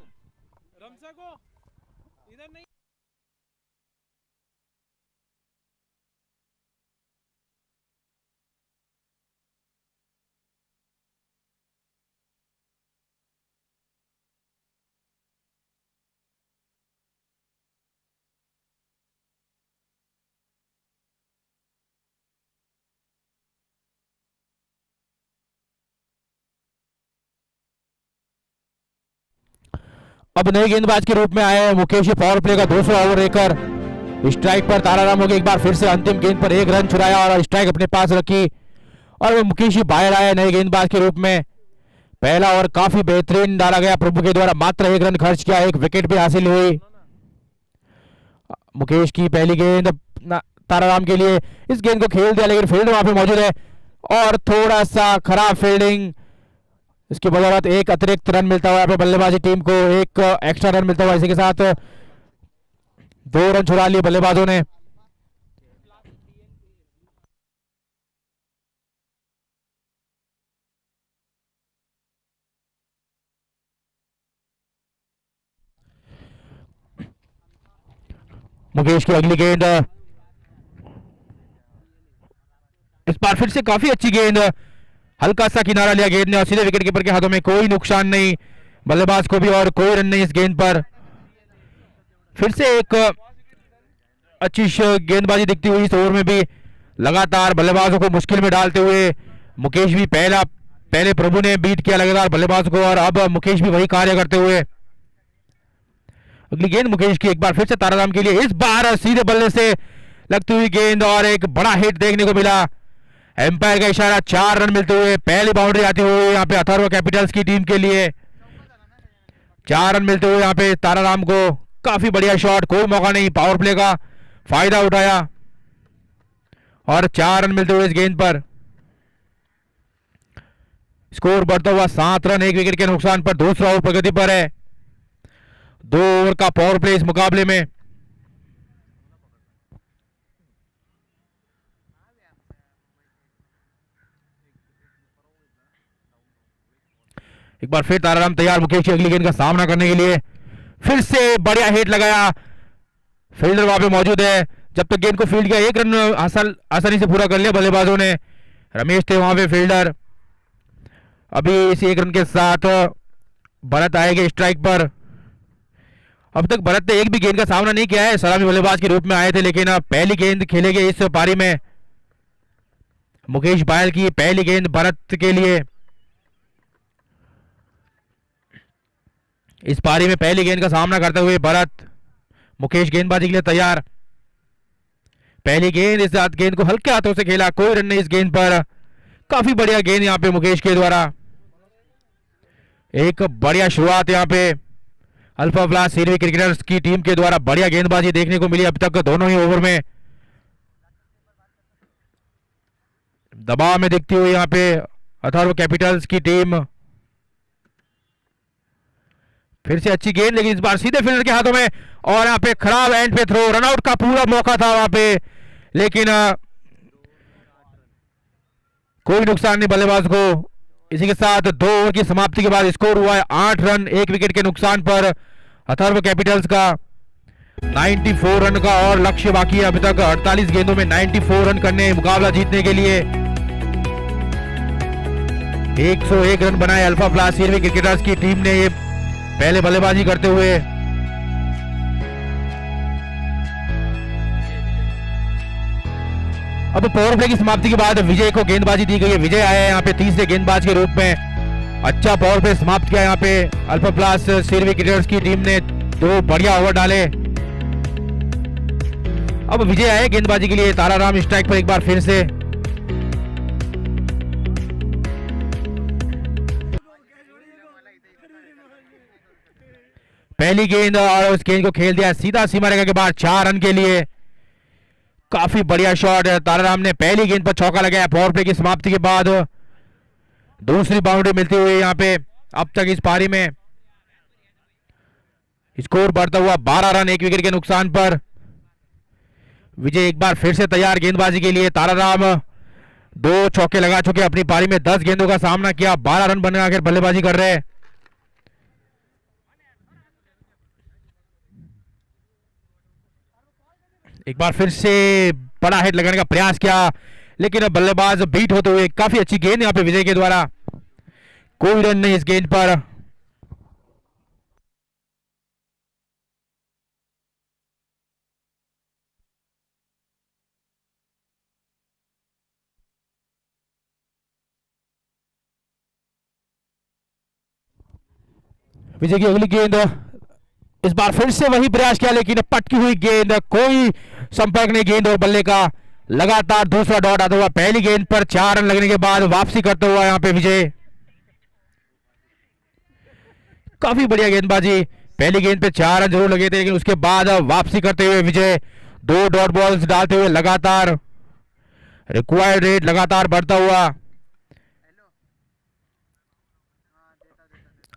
अब नए गेंदबाज के रूप में आए हैं मुकेश। पावर प्ले का दूसरा ओवर लेकर स्ट्राइक पर ताराराम हो गए। एक बार फिर से अंतिम गेंद पर 1 रन छुड़ाया और स्ट्राइक अपने पास रखी और वो मुकेश बाहर आए नए गेंदबाज के रूप में। पहला ओवर काफी बेहतरीन डाला गया प्रभु के द्वारा, मात्र 1 रन खर्च किया, 1 विकेट भी हासिल हुई। मुकेश की पहली गेंद ताराराम के लिए, इस गेंद को खेल दिया लेकिन फील्ड वहां पे मौजूद है और थोड़ा सा खराब फील्डिंग। इसके बदौलत 1 अतिरिक्त रन मिलता हुआ यहाँ पे बल्लेबाजी टीम को, 1 एक्स्ट्रा रन मिलता हुआ। इसी के साथ 2 रन छुड़ा लिए बल्लेबाजों ने। मुकेश की अगली गेंद, इस बार फिर से काफी अच्छी गेंद, हल्का सा किनारा लिया गेंद ने और सीधे विकेट कीपर के हाथों में। कोई नुकसान नहीं बल्लेबाज को भी और कोई रन नहीं इस गेंद पर। फिर से एक अच्छी गेंदबाजी दिखती हुई इस ओवर में भी, लगातार बल्लेबाजों को मुश्किल में डालते हुए मुकेश भी पहले प्रभु ने बीट किया लगातार बल्लेबाज को और अब मुकेश भी वही कार्य करते हुए। अगली गेंद मुकेश की, एक बार फिर से ताराराम के लिए, इस बार सीधे बल्ले से लगती हुई गेंद और एक बड़ा हिट देखने को मिला। एम्पायर का इशारा, 4 रन मिलते हुए पहली बाउंड्री आती हुई यहाँ पे अथर्व कैपिटल्स की टीम के लिए। 4 रन मिलते हुए यहाँ पे ताराराम को, काफी बढ़िया शॉट, कोई मौका नहीं, पावर प्ले का फायदा उठाया और 4 रन मिलते हुए इस गेंद पर। स्कोर बढ़ता हुआ 7 रन 1 विकेट के नुकसान पर, दूसरा ओवर प्रगति पर है। 2 ओवर का पावर प्ले इस मुकाबले में। एक बार फिर ताराराम तैयार मुकेश की अगली गेंद का सामना करने के लिए। फिर से बढ़िया हिट लगाया, फील्डर वहां पे मौजूद है। जब तक गेंद को फील्ड किया 1 रन आसानी से पूरा कर लिया बल्लेबाजों ने। रमेश थे वहां पे फील्डर। अभी इस 1 रन के साथ भरत आएंगे स्ट्राइक पर। अब तक भरत ने एक भी गेंद का सामना नहीं किया है, सलामी बल्लेबाज के रूप में आए थे, लेकिन पहली गेंद खेलेंगे इस पारी में। मुकेश बायल की पहली गेंद भरत के लिए। इस पारी में पहली गेंद का सामना करते हुए भरत। मुकेश गेंदबाजी के लिए तैयार। पहली गेंद, इस गेंद को हल्के हाथों से खेला, कोई रन नहीं इस गेंद पर। काफी बढ़िया गेंद यहां पे मुकेश के द्वारा। एक बढ़िया शुरुआत यहां पे अल्फा प्लस सीरवी क्रिकेटर्स की टीम के द्वारा बढ़िया गेंदबाजी देखने को मिली अब तक दोनों ही ओवर में। दबाव में दिखती हुई यहां पे अथर्व कैपिटल्स की टीम। फिर से अच्छी गेंद, लेकिन इस बार सीधे फील्डर के हाथों में, और यहां पे खराब एंड पे थ्रो। रनआउट का पूरा मौका था वहां पे, लेकिन कोई नुकसान नहीं बल्लेबाज को। इसी के साथ 2 ओवर की समाप्ति के बाद स्कोर हुआ है 8 रन 1 विकेट के नुकसान पर अथर्व कैपिटल्स का। 94 रन का और लक्ष्य बाकी है अभी तक। 48 गेंदों में 94 रन करने, मुकाबला जीतने के लिए। 101 रन बनाए अल्फा प्लस सीरवी क्रिकेटर्स की टीम ने ये पहले बल्लेबाजी करते हुए। अब पावर प्ले की समाप्ति के बाद विजय को गेंदबाजी दी गई है। विजय आया है यहाँ पे तीसरे गेंदबाज के रूप में। अच्छा पावर प्ले समाप्त किया यहाँ पे अल्फा प्लस सीरवी क्रिकेटर्स की टीम ने। 2 बढ़िया ओवर डाले। अब विजय आए गेंदबाजी के लिए। ताराराम स्ट्राइक पर एक बार फिर से। पहली गेंद, और उस गेंद को खेल दिया सीधा सीमा रेखा के बाहर 4 रन के लिए। काफी बढ़िया शॉट है। ताराराम ने पहली गेंद पर चौका लगाया पावर प्ले की समाप्ति के बाद। दूसरी बाउंड्री मिलती हुई यहां पे अब तक इस पारी में। स्कोर बढ़ता हुआ 12 रन 1 विकेट के नुकसान पर। विजय एक बार फिर से तैयार गेंदबाजी के लिए। ताराराम 2 चौके लगा चुके अपनी पारी में। 10 गेंदों का सामना किया, 12 रन बनाकर बल्लेबाजी कर रहे हैं। एक बार फिर से बड़ा हिट लगाने का प्रयास किया, लेकिन अब बल्लेबाज बीट होते हुए। काफी अच्छी गेंद यहां पे विजय के द्वारा। कोई रन नहीं इस गेंद पर। विजय की अगली गेंद, इस बार फिर से वही प्रयास किया, लेकिन पटकी हुई गेंद, कोई संपर्क नहीं गेंद और बल्ले का। लगातार दूसरा डॉट आता हुआ। पहली गेंद पर 4 रन लगने के बाद वापसी करता हुआ यहां पे विजय। काफी बढ़िया गेंदबाजी। पहली गेंद पे 4 रन जरूर लगे थे, लेकिन उसके बाद वापसी करते हुए विजय 2 डॉट बॉल्स डालते हुए लगातार रिक्वायर्ड रेट लगातार बढ़ता हुआ।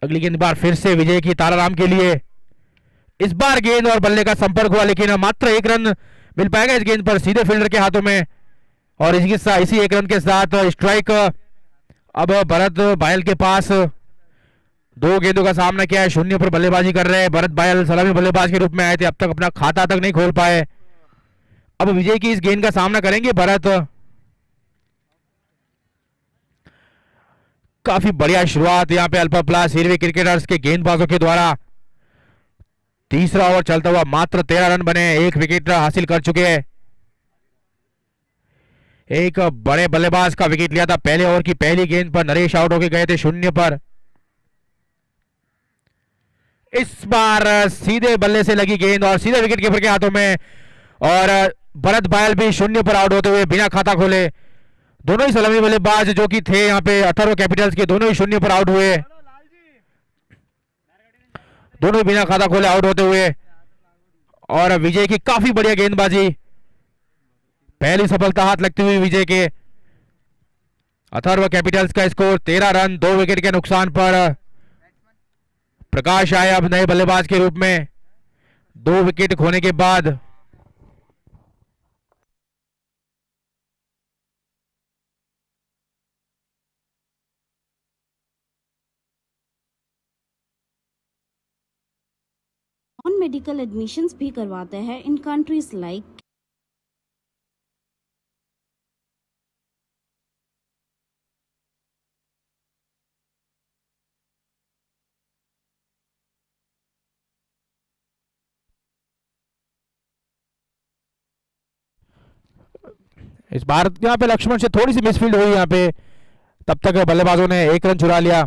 अगली गेंद बार फिर से विजय की ताराराम के लिए। इस बार गेंद और बल्ले का संपर्क हुआ, लेकिन मात्र 1 रन मिल पाएगा इस गेंद पर सीधे फील्डर के हाथों में। और इसी 1 रन के साथ स्ट्राइक अब भरत बायल के पास। 2 गेंदों का सामना किया है, 0 पर बल्लेबाजी कर रहे हैं भरत बायल। सलामी बल्लेबाज के रूप में आए थे, अब तक अपना खाता तक नहीं खोल पाए। अब विजय की इस गेंद का सामना करेंगे भरत। काफी बढ़िया शुरुआत यहां पे अल्फा प्लस सीरवी क्रिकेटर्स के गेंदबाजों के द्वारा। तीसरा ओवर चलता हुआ, मात्र 13 रन बने, 1 विकेट हासिल कर चुके हैं। एक बड़े बल्लेबाज का विकेट लिया था पहले ओवर की पहली गेंद पर। नरेश आउट होके गए थे 0 पर। इस बार सीधे बल्ले से लगी गेंद और सीधे विकेट कीपर के हाथों में, और भरत बायल भी 0 पर आउट होते हुए बिना खाता खोले। दोनों ही सलामी बल्लेबाज जो कि थे यहाँ पे अथर्व कैपिटल्स के, दोनों ही 0 पर आउट हुए। दोनों ही बिना खाता खोले आउट होते हुए। और विजय की काफी बढ़िया गेंदबाजी। पहली सफलता हाथ लगती हुई विजय के। अथर्व कैपिटल्स का स्कोर 13 रन 2 विकेट के नुकसान पर। प्रकाश आए अब नए बल्लेबाज के रूप में 2 विकेट खोने के बाद। नॉन मेडिकल एडमिशन्स भी करवाते हैं इन कंट्रीज लाइक इस बार यहाँ पे लक्ष्मण से थोड़ी सी मिसफील्ड हुई यहाँ पे, तब तक बल्लेबाजों ने 1 रन चुरा लिया।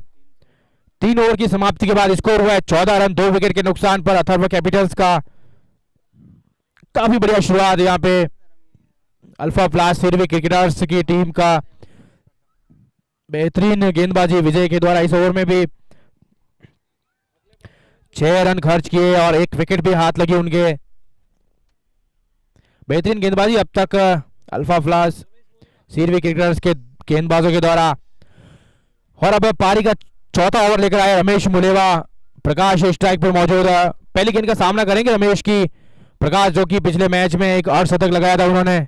3 ओवर की समाप्ति के बाद स्कोर हुआ है 14 रन 2 विकेट के नुकसान पर अथर्व कैपिटल्स का। काफी बढ़िया शुरुआत यहाँ पे अल्फा प्लास सीरवी क्रिकेटर्स की टीम का। बेहतरीन गेंदबाजी विजय के द्वारा इस ओवर में भी 6 रन खर्च किए और 1 विकेट भी हाथ लगी उनके। बेहतरीन गेंदबाजी अब तक अल्फा प्लास सीरवी क्रिकेटर्स के गेंदबाजों के द्वारा। और अब पारी का चौथा ओवर लेकर आए रमेश मुलेवा। प्रकाश स्ट्राइक पर मौजूद है। पहली गेंद का सामना करेंगे रमेश की। प्रकाश जो कि पिछले मैच में एक अर्धशतक लगाया था उन्होंने।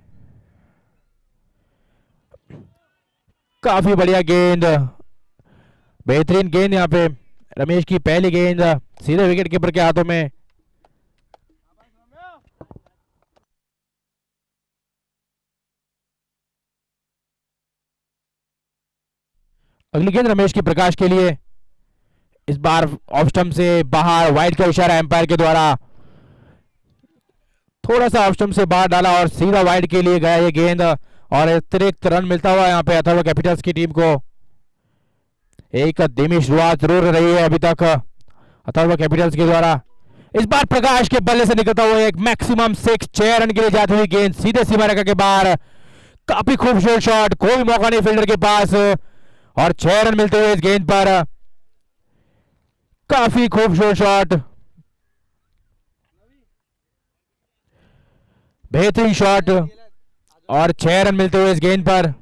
काफी बढ़िया गेंद, बेहतरीन गेंद यहाँ पे रमेश की पहली गेंद सीधे विकेट कीपर के हाथों में। अगली गेंद रमेश की प्रकाश के लिए, इस बार ऑफ स्टंप से बाहर, वाइड का इशारा एम्पायर के द्वारा। थोड़ा सा ऑफ स्टंप से बाहर डाला और सीधा वाइड के लिए गया ये गेंद और अतिरिक्त रन मिलता हुआ यहाँ पे अथर्व कैपिटल्स की टीम को। एक धीमी शुरुआत जरूर रही है अभी तक अथर्व कैपिटल्स के द्वारा। इस बार प्रकाश के बल्ले से निकलता हुआ एक मैक्सिमम 6 रन के लिए जाती हुई गेंद सीधे सीमा रेखा के बाहर। काफी खूबसूरत शॉट, कोई मौका नहीं फील्डर के पास और 6 रन मिलते हुए इस गेंद पर। काफी खूबसूरत शॉट, बेहतरीन शॉट और 6 रन मिलते हुए इस गेंद पर।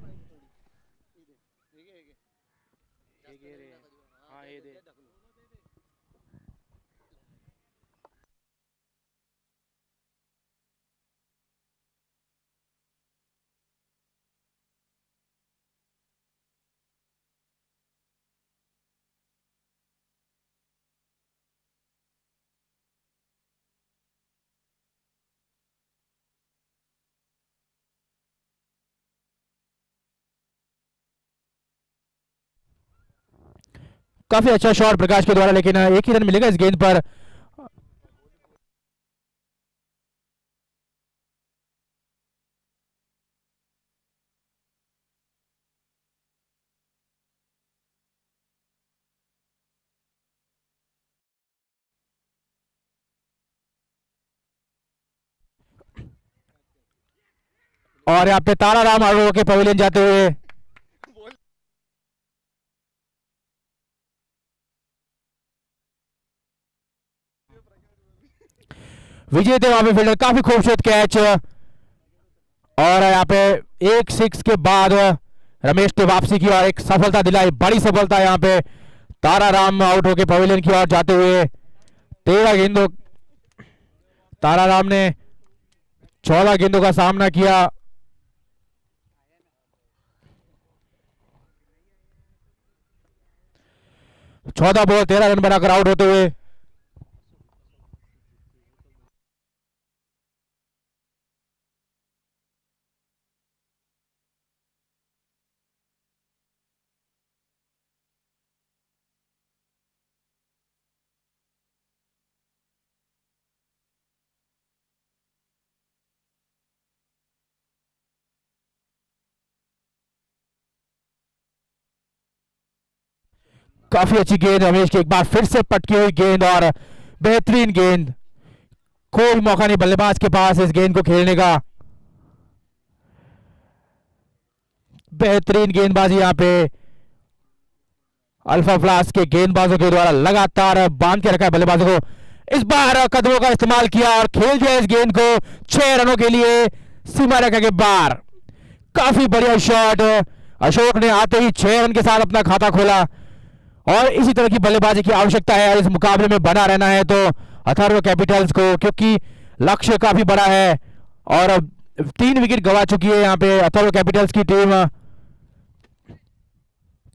काफी अच्छा शॉट प्रकाश के द्वारा, लेकिन 1 ही रन मिलेगा इस गेंद पर। और यहाँ पे तारा राम आरोह के पवेलियन जाते हुए विजय थे वहां पे फील्डर। काफी खूबसूरत कैच और यहाँ पे 1 6 के बाद रमेश ने वापसी की और एक सफलता दिलाई, बड़ी सफलता यहाँ पे। तारा राम आउट होके पवेलियन की ओर जाते हुए 13 गेंदों, तारा राम ने 14 गेंदों का सामना किया। चौदह बॉल 13 रन बनाकर आउट होते हुए। काफी अच्छी गेंद रमेश की, एक बार फिर से पटकी हुई गेंद और बेहतरीन गेंद। कोई मौका नहीं बल्लेबाज के पास इस गेंद को खेलने का। बेहतरीन गेंदबाजी यहाँ पे अल्फा प्लास के गेंदबाजों के द्वारा लगातार बांध के रखा है बल्लेबाजों को। इस बार कदमों का इस्तेमाल किया और खेल दिया इस गेंद को 6 रनों के लिए सीमा रेखा के बाहर। काफी बढ़िया शॉट, अशोक ने आते ही 6 रन के साथ अपना खाता खोला और इसी तरह की बल्लेबाजी की आवश्यकता है इस मुकाबले में बना रहना है तो अथर्व कैपिटल्स को, क्योंकि लक्ष्य काफी बड़ा है और 3 विकेट गंवा चुकी है यहाँ पे अथर्व कैपिटल्स की टीम।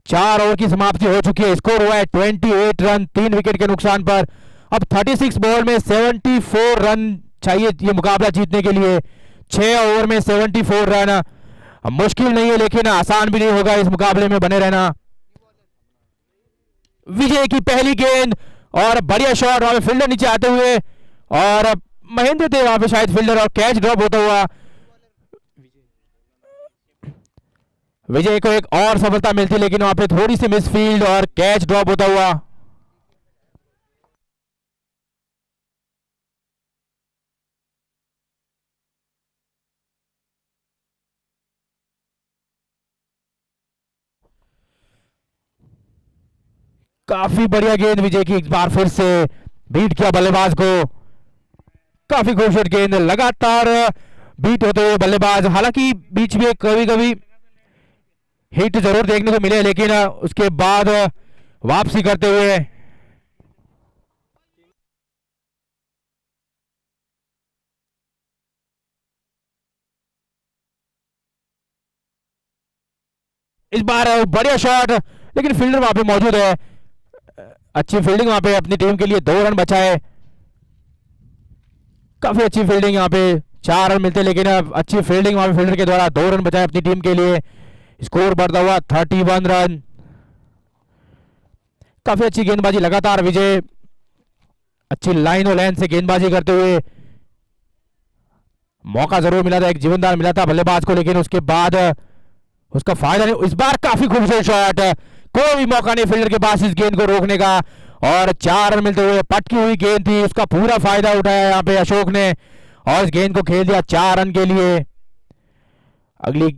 4 ओवर की समाप्ति हो चुकी है, स्कोर हुआ है 28 रन 3 विकेट के नुकसान पर। अब 36 बॉल में 74 रन चाहिए ये मुकाबला जीतने के लिए। 6 ओवर में 74 रन मुश्किल नहीं है लेकिन आसान भी नहीं होगा इस मुकाबले में बने रहना। विजय की पहली गेंद और बढ़िया शॉट, वहां पे फील्डर नीचे आते हुए और महेंद्र थे वहां पे शायद फील्डर और कैच ड्रॉप होता हुआ। विजय को एक और सफलता मिलती, लेकिन वहां पे थोड़ी सी मिसफील्ड और कैच ड्रॉप होता हुआ। काफी बढ़िया गेंद विजय की, एक बार फिर से बीट किया बल्लेबाज को। काफी खूबसूरत गेंद, लगातार बीट होते हुए बल्लेबाज। हालांकि बीच में कभी कभी हिट जरूर देखने को मिले, लेकिन उसके बाद वापसी करते हुए इस बार बढ़िया शॉट, लेकिन फील्डर वहां पे मौजूद है। अच्छी फील्डिंग वहां पे, अपनी टीम के लिए 2 रन बचाए। काफी अच्छी फील्डिंग, यहाँ पे 4 रन मिलते, लेकिन अच्छी फील्डिंग वहां पे फील्डर के द्वारा 2 रन बचाए अपनी टीम के लिए। स्कोर बढ़ता हुआ 31 रन। काफी अच्छी गेंदबाजी लगातार विजय, अच्छी लाइन और लाइन से गेंदबाजी करते हुए। मौका जरूर मिला था, एक जीवनदान मिला था बल्लेबाज को, लेकिन उसके बाद उसका फायदा नहीं। इस बार काफी खूबसूरत शॉट, कोई भी मौका नहीं फील्डर के पास इस गेंद को रोकने का, और 4 रन मिलते हुए। पटकी हुई गेंद थी, उसका पूरा फायदा उठाया यहाँ पे अशोक ने, और इस गेंद को खेल दिया 4 रन के लिए। अगली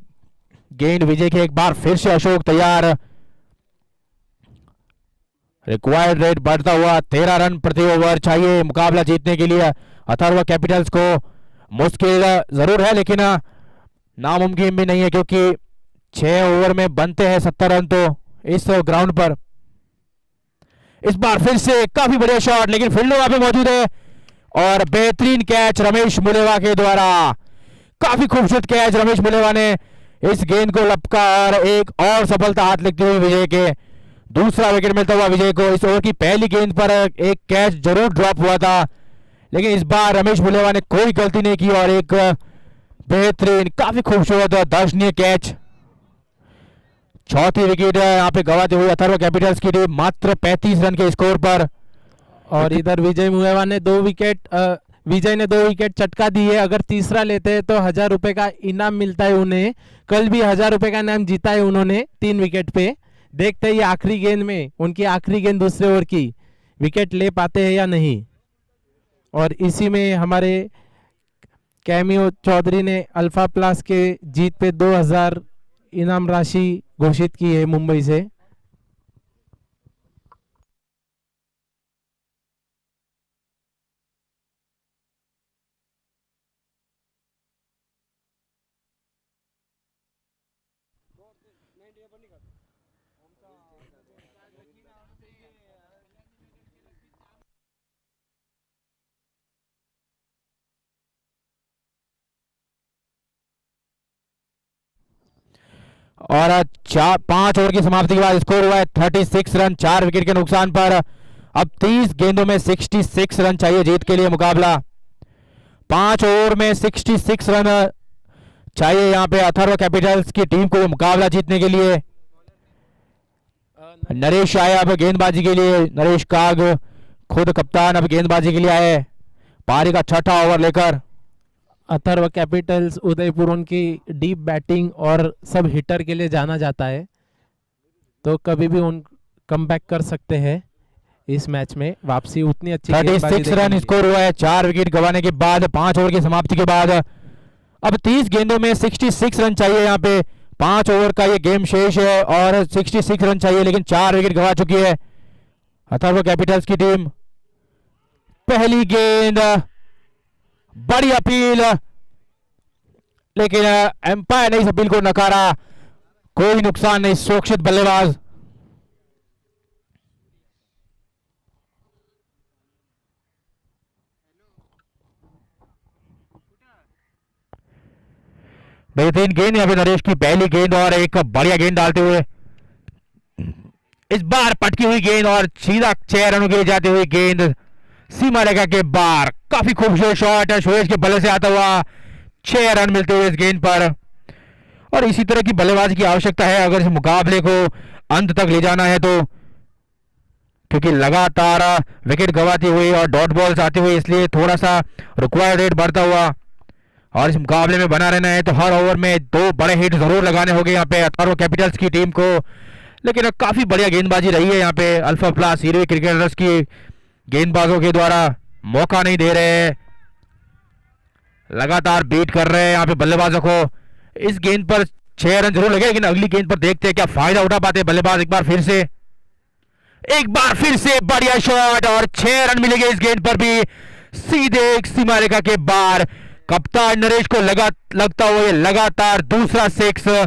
गेंद विजय के, एक बार फिर से अशोक तैयार। रिक्वायर्ड रेट बढ़ता हुआ 13 रन प्रति ओवर चाहिए मुकाबला जीतने के लिए। अथर्व कैपिटल्स को मुश्किल जरूर है, लेकिन नामुमकिन भी नहीं है, क्योंकि 6 ओवर में बनते हैं 70 रन तो इस ग्राउंड पर। इस बार फिर से काफी बढ़िया शॉट, लेकिन फील्डर वहां पे मौजूद है, और बेहतरीन कैच रमेश मुलेवा के द्वारा। काफी खूबसूरत कैच, रमेश मुलेवा ने इस गेंद को लपका, और एक और सफलता हाथ लगती हुई विजय के। दूसरा विकेट मिलता हुआ विजय को। इस ओवर की पहली गेंद पर एक कैच जरूर ड्रॉप हुआ था, लेकिन इस बार रमेश मुलेवा ने कोई गलती नहीं की, और एक बेहतरीन, काफी खूबसूरत और दर्शनीय कैच। चौथी विकेट यहाँ पे गवाते हुए अथर्व कैपिटल्स की टीम मात्र 35 रन के स्कोर पर। और इधर विजय मुलेवा ने 2 विकेट विजय ने 2 विकेट चटका दी है। अगर तीसरा लेते हैं तो 1000 रुपए का इनाम मिलता है उन्हें। कल भी 1000 रुपए का इनाम जीता है उन्होंने 3 विकेट पे। देखते हैं ये आखिरी गेंद में, उनकी आखिरी गेंद दूसरे ओवर की, विकेट ले पाते हैं या नहीं। और इसी में हमारे कैमियो चौधरी ने अल्फा प्लस के जीत पे 2000 इनाम राशि घोषित की है मुंबई से। और 5 ओवर की समाप्ति के बाद स्कोर हुआ है 36 रन 4 विकेट के नुकसान पर। अब 30 गेंदों में 66 रन चाहिए जीत के लिए मुकाबला। 5 ओवर में 66 रन चाहिए यहाँ पे अथर्व कैपिटल्स की टीम को मुकाबला जीतने के लिए। नरेश आए अब गेंदबाजी के लिए। नरेश काग खुद कप्तान अब गेंदबाजी के लिए आए पारी का 6ठा ओवर लेकर। अथर्व कैपिटल्स उदयपुर उनकी डीप बैटिंग और सब हिटर के लिए जाना जाता है, तो कभी भी उन कमबैक कर सकते हैं इस मैच में। वापसी उतनी अच्छी 36 रन स्कोर हुआ है 4 विकेट गंवाने के बाद 5 ओवर की समाप्ति के बाद। अब 30 गेंदों में 66 रन चाहिए यहाँ पे। 5 ओवर का ये गेम शेष है और 66 रन चाहिए, लेकिन 4 विकेट गंवा चुकी है अथर्व कैपिटल्स की टीम। पहली गेंद बड़ी अपील, लेकिन एम्पायर ने इस अपील को नकारा। कोई नुकसान नहीं, सुरक्षित बल्लेबाज। बेहतरीन गेंद यहाँ पे नरेश की पहली गेंद और एक बढ़िया गेंद डालते हुए। इस बार पटकी हुई गेंद और सीधा 6 रनों के लिए जाती हुई गेंद सीमा रेखा के बाहर। काफी खूबसूरत शॉट है सुरेश के बल्ले से आता हुआ। 6 रन मिलते हुए इस गेंद पर। और इसी तरह की बल्लेबाजी की आवश्यकता है अगर इस मुकाबले को अंत तक ले जाना है तो, क्योंकि लगातार विकेट गंवाती हुई और डॉट बॉल्स आती हुई, इसलिए थोड़ा सा रिक्वायर्ड रेट बढ़ता हुआ और इस मुकाबले में बना रहना है तो हर ओवर में 2 बड़े हिट जरूर लगाने होंगे यहाँ पे अथर्व कैपिटल्स की टीम को। लेकिन अब काफी बढ़िया गेंदबाजी रही है यहाँ पे अल्फा प्लस हीरो क्रिकेटर्स की गेंदबाजों के द्वारा मौका नहीं दे रहे हैं, लगातार बीट कर रहे हैं यहाँ पे बल्लेबाजों को। इस गेंद पर 6 रन जरूर लगे, लेकिन अगली गेंद पर देखते हैं क्या फायदा उठा पाते हैं बल्लेबाज। एक बार फिर से बढ़िया शॉट और 6 रन मिलेंगे इस गेंद पर भी, सीधे एक सीमा रेखा के बाहर। कप्तान नरेश को लगता हुआ ये लगातार दूसरा 6,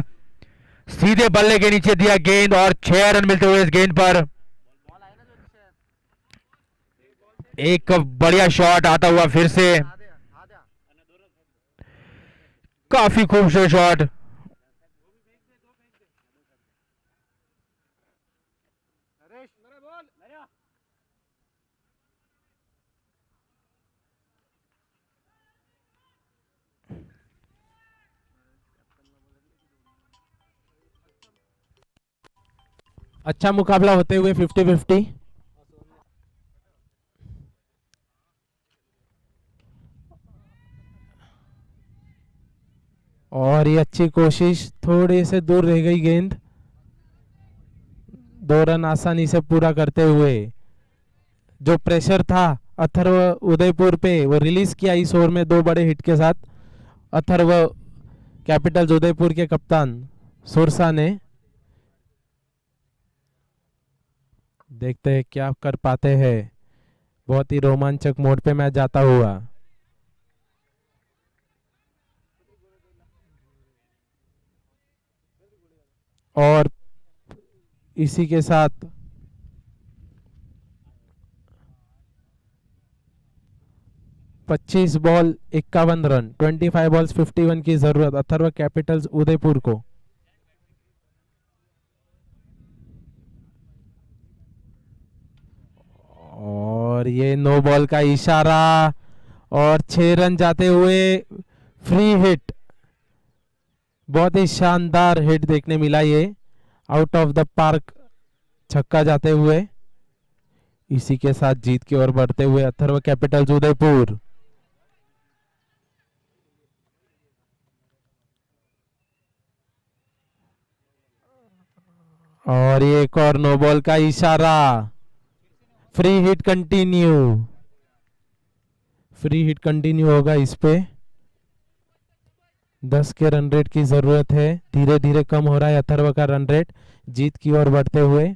सीधे बल्ले के नीचे दिया गेंद और 6 रन मिलते हुए इस गेंद पर। एक बढ़िया शॉट आता हुआ फिर से, काफी खूबसूरत शॉट। अच्छा मुकाबला होते हुए 50-50। और ये अच्छी कोशिश, थोड़ी से दूर रह गई गेंद। 2 रन आसानी से पूरा करते हुए जो प्रेशर था अथर्व उदयपुर पे वो रिलीज किया इस ओवर में 2 बड़े हिट के साथ अथर्व कैपिटल्स उदयपुर के कप्तान सुरसा ने। देखते हैं क्या कर पाते हैं। बहुत ही रोमांचक मोड पे मैच जाता हुआ। और इसी के साथ 25 बॉल 51 रन, 25 बॉल्स 51 की जरूरत अथर्व कैपिटल्स उदयपुर को। और ये नो बॉल का इशारा और 6 रन जाते हुए फ्री हिट। बहुत ही शानदार हिट देखने मिला, ये आउट ऑफ द पार्क छक्का जाते हुए। इसी के साथ जीत की ओर बढ़ते हुए अथर्व कैपिटल्स उदयपुर। और ये एक और नो बॉल का इशारा, free hit continue. Free hit continue होगा इस पे। 10 के रन रेट की जरूरत है, धीरे धीरे कम हो रहा है अथर्व का रन रेट जीत की ओर बढ़ते हुए।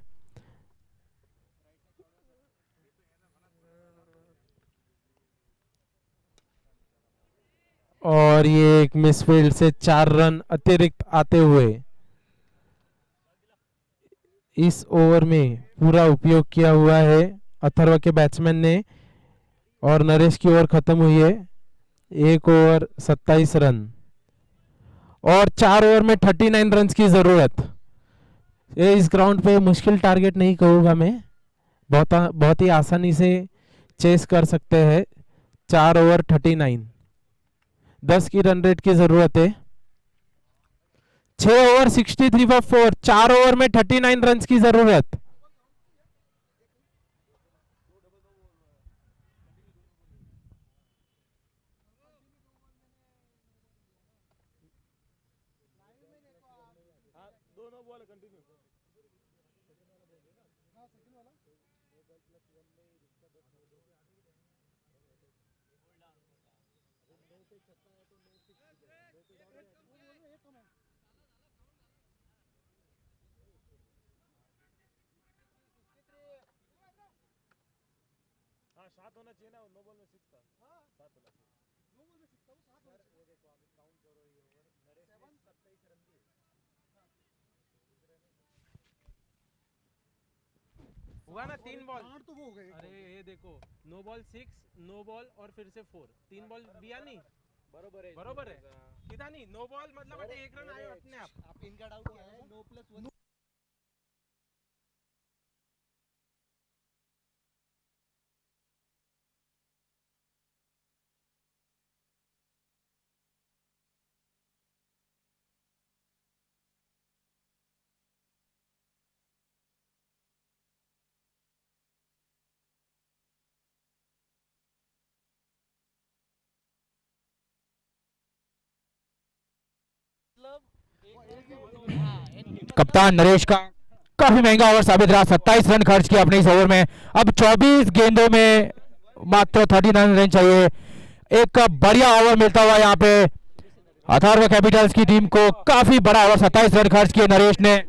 और ये एक मिसफील्ड से 4 रन अतिरिक्त आते हुए इस ओवर में पूरा उपयोग किया हुआ है अथर्व के बैट्समैन ने। और नरेश की ओवर खत्म हुई है, 1 ओवर 27 रन और 4 ओवर में 39 रन की जरूरत। ये इस ग्राउंड पे मुश्किल टारगेट नहीं कहूँगा मैं, बहुत ही आसानी से चेस कर सकते हैं। 4 ओवर 39, 10 की रन रेट की जरूरत है। 6 ओवर 63 फॉर 4, 4 ओवर में 39 रन की जरूरत। हुआ ना 3 बॉल तो वो हो गए। अरे ये देखो, नो बॉल 6, नो बॉल और फिर से 4, 3 बॉल दिया नहीं। बरोबर है कितना नहीं, नो बॉल मतलब 1 रन आया अपने आप इनका डाउट क्या है, नो प्लस 1 कप्तान नरेश का काफी महंगा ओवर साबित रहा, 27 रन खर्च किया अपने इस ओवर में। अब 24 गेंदों में मात्र 39 रन चाहिए। एक बढ़िया ओवर मिलता हुआ यहाँ पे अथर्व कैपिटल्स की टीम को। काफी बड़ा ओवर, 27 रन खर्च किए नरेश ने।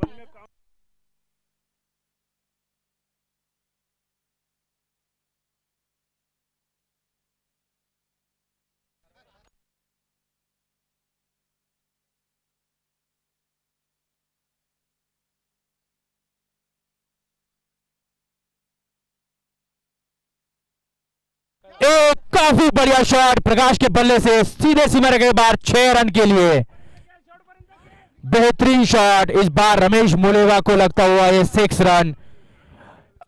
एक काफी बढ़िया शॉट प्रकाश के बल्ले से सीधे सीमा के बाहर 6 रन के लिए। बेहतरीन शॉट, इस बार रमेश मुलेवा को लगता हुआ ये 6 रन।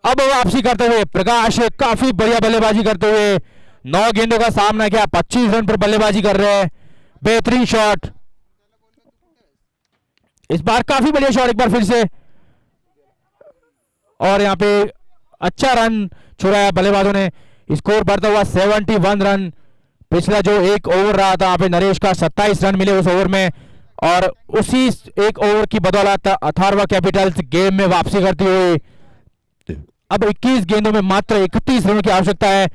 अब वापसी करते हुए प्रकाश काफी बढ़िया बल्लेबाजी करते हुए 9 गेंदों का सामना किया, 25 रन पर बल्लेबाजी कर रहे हैं। बेहतरीन शॉट, इस बार काफी बढ़िया शॉट एक बार फिर से, और यहाँ पे अच्छा रन छुड़ाया बल्लेबाजों ने। स्कोर बढ़ता हुआ 71 रन। पिछला जो एक ओवर रहा था यहाँ पे नरेश का 27 रन मिले उस ओवर में, और उसी एक ओवर की बदौलत अथर्व कैपिटल्स गेम में वापसी करती हुई अब 21 गेंदों में मात्र 31 रनों की आवश्यकता है।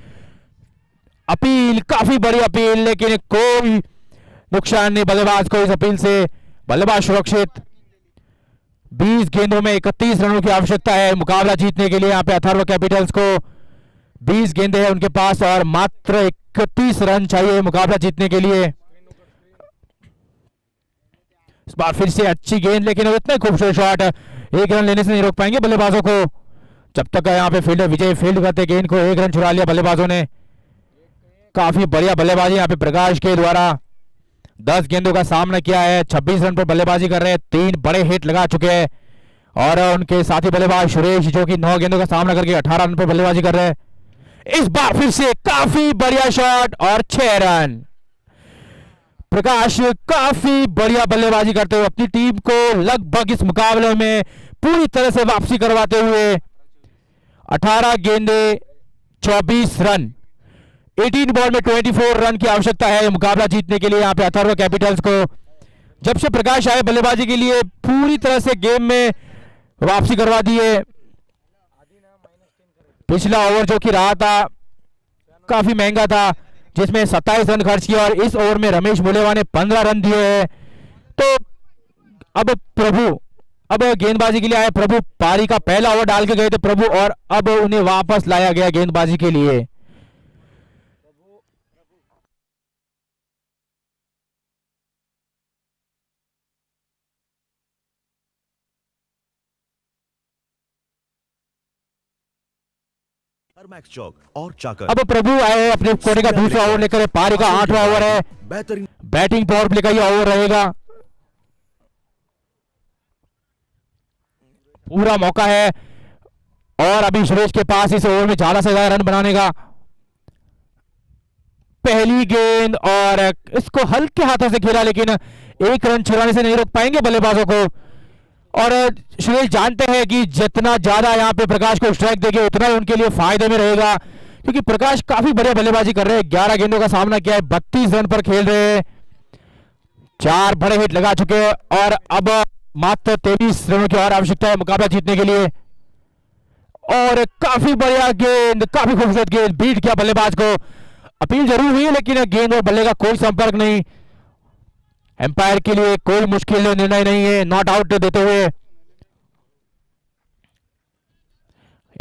अपील, काफी बड़ी अपील, लेकिन कोई नुकसान नहीं बल्लेबाज को इस अपील से। बल्लेबाज सुरक्षित। 20 गेंदों में 31 रनों की आवश्यकता है मुकाबला जीतने के लिए। यहाँ पे अथर्व कैपिटल्स को 20 गेंदें हैं उनके पास और मात्र 31 रन चाहिए मुकाबला जीतने के लिए। इस बार फिर से अच्छी गेंद, लेकिन इतना खूबसूरत शॉट, 1 रन लेने से नहीं रोक पाएंगे बल्लेबाजों को। जब तक यहाँ पे फील्डर विजय फील्ड करते गेंद को, 1 रन छुड़ा लिया बल्लेबाजों ने। काफी बढ़िया बल्लेबाजी यहाँ पे प्रकाश के द्वारा। 10 गेंदों का सामना किया है, 26 रन पर बल्लेबाजी कर रहे हैं, 3 बड़े हिट लगा चुके हैं। और उनके साथी बल्लेबाज सुरेश जो कि 9 गेंदों का सामना करके 18 रन पर बल्लेबाजी कर रहे हैं। इस बार फिर से काफी बढ़िया शॉट और 6 रन। प्रकाश काफी बढ़िया बल्लेबाजी करते हुए अपनी टीम को लगभग इस मुकाबले में पूरी तरह से वापसी करवाते हुए 18 गेंदे 24 रन, 18 बॉल में 24 रन की आवश्यकता है मुकाबला जीतने के लिए यहाँ पे अथर्व कैपिटल्स को। जब से प्रकाश आए बल्लेबाजी के लिए पूरी तरह से गेम में वापसी करवा दी है। पिछला ओवर जो कि रहा था काफी महंगा था, जिसमें 27 रन खर्च किया, और इस ओवर में रमेश मुलेवा ने 15 रन दिए हैं। तो अब गेंदबाजी के लिए आए प्रभु। पारी का पहला ओवर डाल के गए थे प्रभु, और अब उन्हें वापस लाया गया गेंदबाजी के लिए। मैक्स चौक और चाकर। अब प्रभु आए अपने कोटे का दूसरा ओवर लेकर। पारी का 8वां ओवर है, बेहतरीन बैटिंग पावर प्ले का ये ओवर रहेगा। पूरा मौका है, और अभी सुरेश के पास इस ओवर में ज्यादा से ज्यादा रन बनाने का। पहली गेंद, और इसको हल्के हाथों से खेला, लेकिन 1 रन छुड़ाने से नहीं रोक पाएंगे बल्लेबाजों को। और सुरेश जानते हैं कि जितना ज्यादा यहाँ पे प्रकाश को स्ट्राइक देंगे उतना ही उनके लिए फायदे में रहेगा, क्योंकि प्रकाश काफी बढ़िया बल्लेबाजी कर रहे हैं। 11 गेंदों का सामना किया है, 32 रन पर खेल रहे हैं, 4 बड़े हिट लगा चुके हैं, और अब मात्र 23 रनों की और आवश्यकता है मुकाबला जीतने के लिए। और काफी बढ़िया गेंद, काफी खूबसूरत गेंद, बीट किया बल्लेबाज को। अपील जरूर हुई है, लेकिन गेंद और बल्ले का कोई संपर्क नहीं। एम्पायर के लिए कोई मुश्किल निर्णय नहीं है नॉट आउट देते हुए।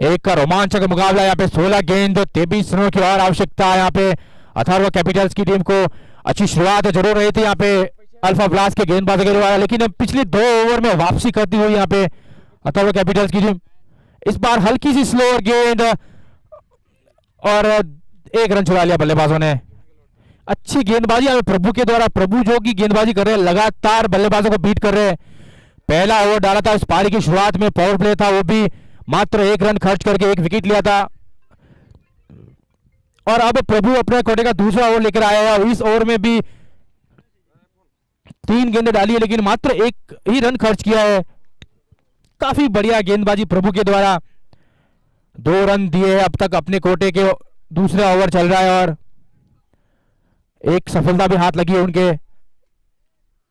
एक रोमांचक मुकाबला यहाँ पे। 16 गेंद 23 रनों की और आवश्यकता है यहाँ पे अथर्व कैपिटल्स की टीम को। अच्छी शुरुआत जरूर रही थी यहाँ पे अल्फा ब्लास्ट के गेंदबाजों के द्वारा, लेकिन पिछले 2 ओवर में वापसी करती हुई यहाँ पे अथर्व कैपिटल्स की टीम। इस बार हल्की सी स्लोअर गेंद, और 1 रन छुड़ा लिया बल्लेबाजों ने। अच्छी गेंदबाजी यहाँ प्रभु के द्वारा। प्रभु जो की गेंदबाजी कर रहे हैं, लगातार बल्लेबाजों को बीट कर रहे हैं। पहला ओवर डाला था इस पारी की शुरुआत में, पावर प्ले था, वो भी मात्र 1 रन खर्च करके 1 विकेट लिया था। और अब प्रभु अपने कोटे का दूसरा ओवर लेकर आया है। इस ओवर में भी 3 गेंदें डाली है, लेकिन मात्र 1 ही रन खर्च किया है। काफी बढ़िया गेंदबाजी प्रभु के द्वारा। 2 रन दिए हैं अब तक अपने कोटे के। दूसरा ओवर चल रहा है और एक सफलता भी हाथ लगी है उनके।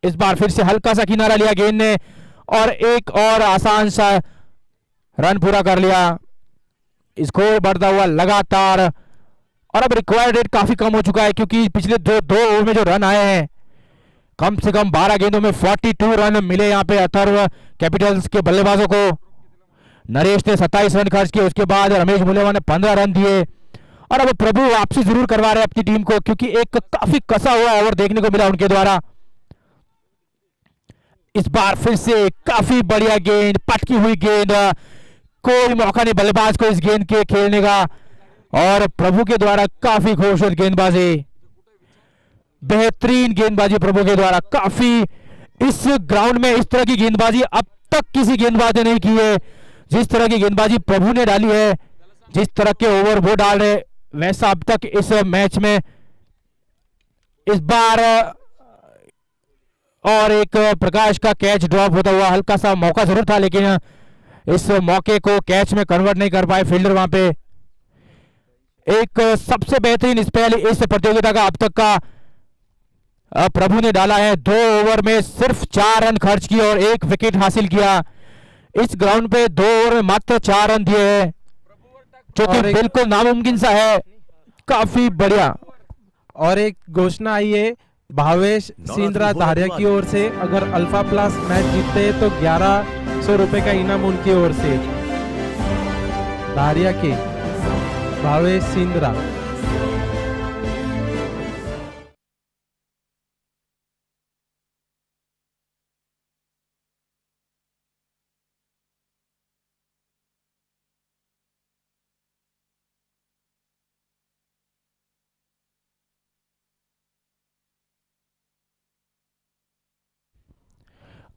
इस बार फिर से हल्का सा किनारा लिया गेंद ने और एक और आसान सा रन पूरा कर लिया। स्कोर बढ़ता हुआ लगातार, और अब रिक्वायर्ड रेट काफी कम हो चुका है क्योंकि पिछले दो ओवर में जो रन आए हैं, कम से कम 12 गेंदों में 42 रन मिले यहाँ पे अथर्व कैपिटल्स के बल्लेबाजों को। नरेश ने 27 रन खर्च किए, उसके बाद रमेश मुलेवा ने 15 रन दिए, और अब प्रभु वापसी जरूर करवा रहे हैं अपनी टीम को क्योंकि एक काफी कसा हुआ ओवर देखने को मिला उनके द्वारा। इस बार फिर से काफी बढ़िया गेंद, पटकी हुई गेंद, कोई मौका नहीं बल्लेबाज को इस गेंद के खेलने का, और प्रभु के द्वारा काफी खूबसूरत गेंदबाजी, बेहतरीन गेंदबाजी प्रभु के द्वारा। काफी इस ग्राउंड में इस तरह की गेंदबाजी अब तक किसी गेंदबाज ने नहीं की है। जिस तरह की गेंदबाजी प्रभु ने डाली है, जिस तरह के ओवर वो डाल रहे, वैसा अब तक इस मैच में इस बार। और एक प्रकाश का कैच ड्रॉप होता हुआ, हल्का सा मौका जरूर था लेकिन इस मौके को कैच में कन्वर्ट नहीं कर पाए फील्डर वहां पे। एक सबसे बेहतरीन स्पेल इस प्रतियोगिता का अब तक का प्रभु ने डाला है। 2 ओवर में सिर्फ 4 रन खर्च किए और 1 विकेट हासिल किया। इस ग्राउंड पे 2 ओवर में मात्र 4 रन दिए हैं, जो कि बिल्कुल नामुमकिन सा है। काफी बढ़िया। और एक घोषणा आई है भावेश सिंद्रा धारिया की ओर से, अगर अल्फा प्लस मैच जीतते हैं तो 1100 रुपए का इनाम उनकी ओर से। धारिया के भावेश सिंद्रा।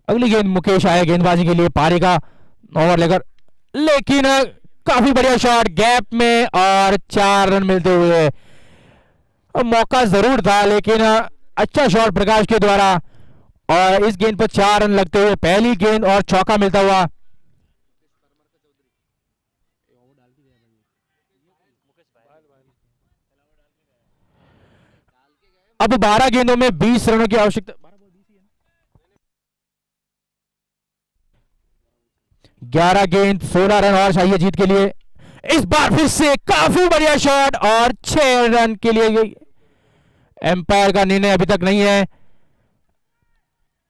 अगली गेंद मुकेश आया गेंदबाजी के लिए, पारी का ओवर लेकर, लेकिन काफी बढ़िया शॉट गैप में और 4 रन मिलते हुए। मौका जरूर था लेकिन अच्छा शॉट प्रकाश के द्वारा, और इस गेंद पर 4 रन लगते हुए पहली गेंद और चौका मिलता हुआ। अब 12 गेंदों में 20 रनों की आवश्यकता। 11 गेंद 16 रन और चाहिए जीत के लिए। इस बार फिर से काफी बढ़िया शॉट और 6 रन के लिए एम्पायर का निर्णय अभी तक नहीं है,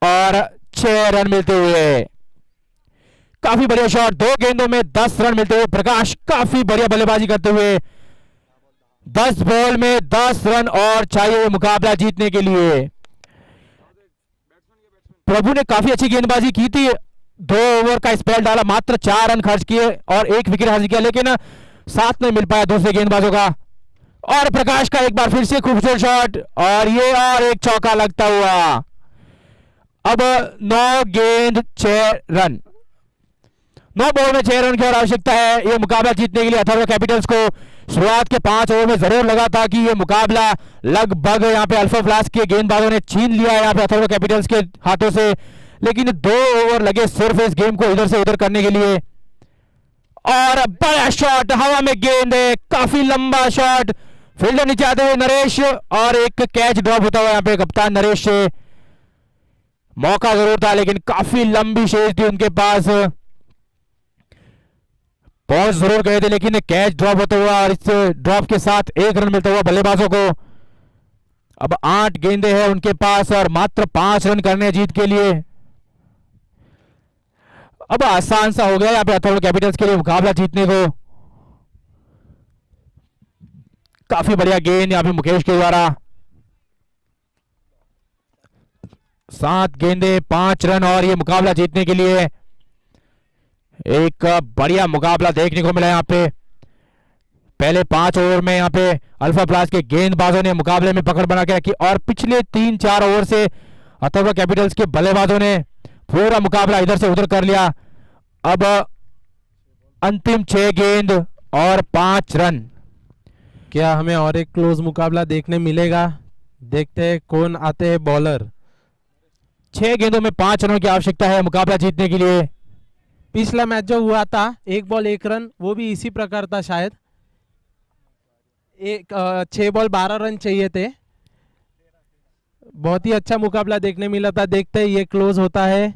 और 6 रन मिलते हुए। काफी बढ़िया शॉट, 2 गेंदों में 10 रन मिलते हुए प्रकाश काफी बढ़िया बल्लेबाजी करते हुए 10 बॉल में 10 रन और चाहिए मुकाबला जीतने के लिए। प्रभु ने काफी अच्छी गेंदबाजी की थी, 2 ओवर का स्पेल डाला, मात्र 4 रन खर्च किए और 1 विकेट हासिल किया, लेकिन साथ नहीं मिल पाया दूसरे गेंदबाजों का। और प्रकाश का एक बार फिर से खूबसूरत शॉट, और ये और एक चौका लगता हुआ। अब 9 गेंद 6 रन, 9 बॉल में 6 रन की और आवश्यकता है ये मुकाबला जीतने के लिए। अथर्व कैपिटल्स को शुरुआत के 5 ओवर में जरूर लगा था कि ये मुकाबला लगभग यहाँ पे अल्फा फ्लास्क के गेंदबाजों ने छीन लिया है यहाँ पे अथर्व कैपिटल्स के हाथों से, लेकिन 2 ओवर लगे सिर्फ इस गेम को इधर से उधर करने के लिए। और बड़ा शॉट, हवा में गेंद है, काफी लंबा शॉट, फील्डर नीचे आते हुए नरेश, और एक कैच ड्रॉप होता हुआ यहाँ पे कप्तान नरेश से। मौका जरूर था लेकिन काफी लंबी शेष थी उनके पास, पहुंच जरूर गए थे लेकिन कैच ड्रॉप होता हुआ, और इस ड्रॉप के साथ 1 रन मिलता हुआ बल्लेबाजों को। अब 8 गेंदें हैं उनके पास और मात्र 5 रन करने जीत के लिए। अब आसान सा हो गया यहाँ पे अथर्व कैपिटल्स के लिए मुकाबला जीतने को। काफी बढ़िया गेंद यहाँ पे मुकेश के द्वारा, 7 गेंदें 5 रन और ये मुकाबला जीतने के लिए। एक बढ़िया मुकाबला देखने को मिला यहाँ पे। पहले 5 ओवर में यहाँ पे अल्फा प्लास के गेंदबाजों ने मुकाबले में पकड़ बना के रखी, और पिछले 3-4 ओवर से अथर्व कैपिटल्स के बल्लेबाजों ने पूरा मुकाबला इधर से उधर कर लिया। अब अंतिम 6 गेंद और 5 रन। क्या हमें और एक क्लोज मुकाबला देखने मिलेगा? देखते हैं कौन आते हैं बॉलर। 6 गेंदों में 5 रनों की आवश्यकता है मुकाबला जीतने के लिए। पिछला मैच जो हुआ था 1 बॉल 1 रन, वो भी इसी प्रकार था शायद। 6 बॉल 12 रन चाहिए थे। बहुत ही अच्छा मुकाबला देखने मिला था। देखते हैं ये क्लोज होता है।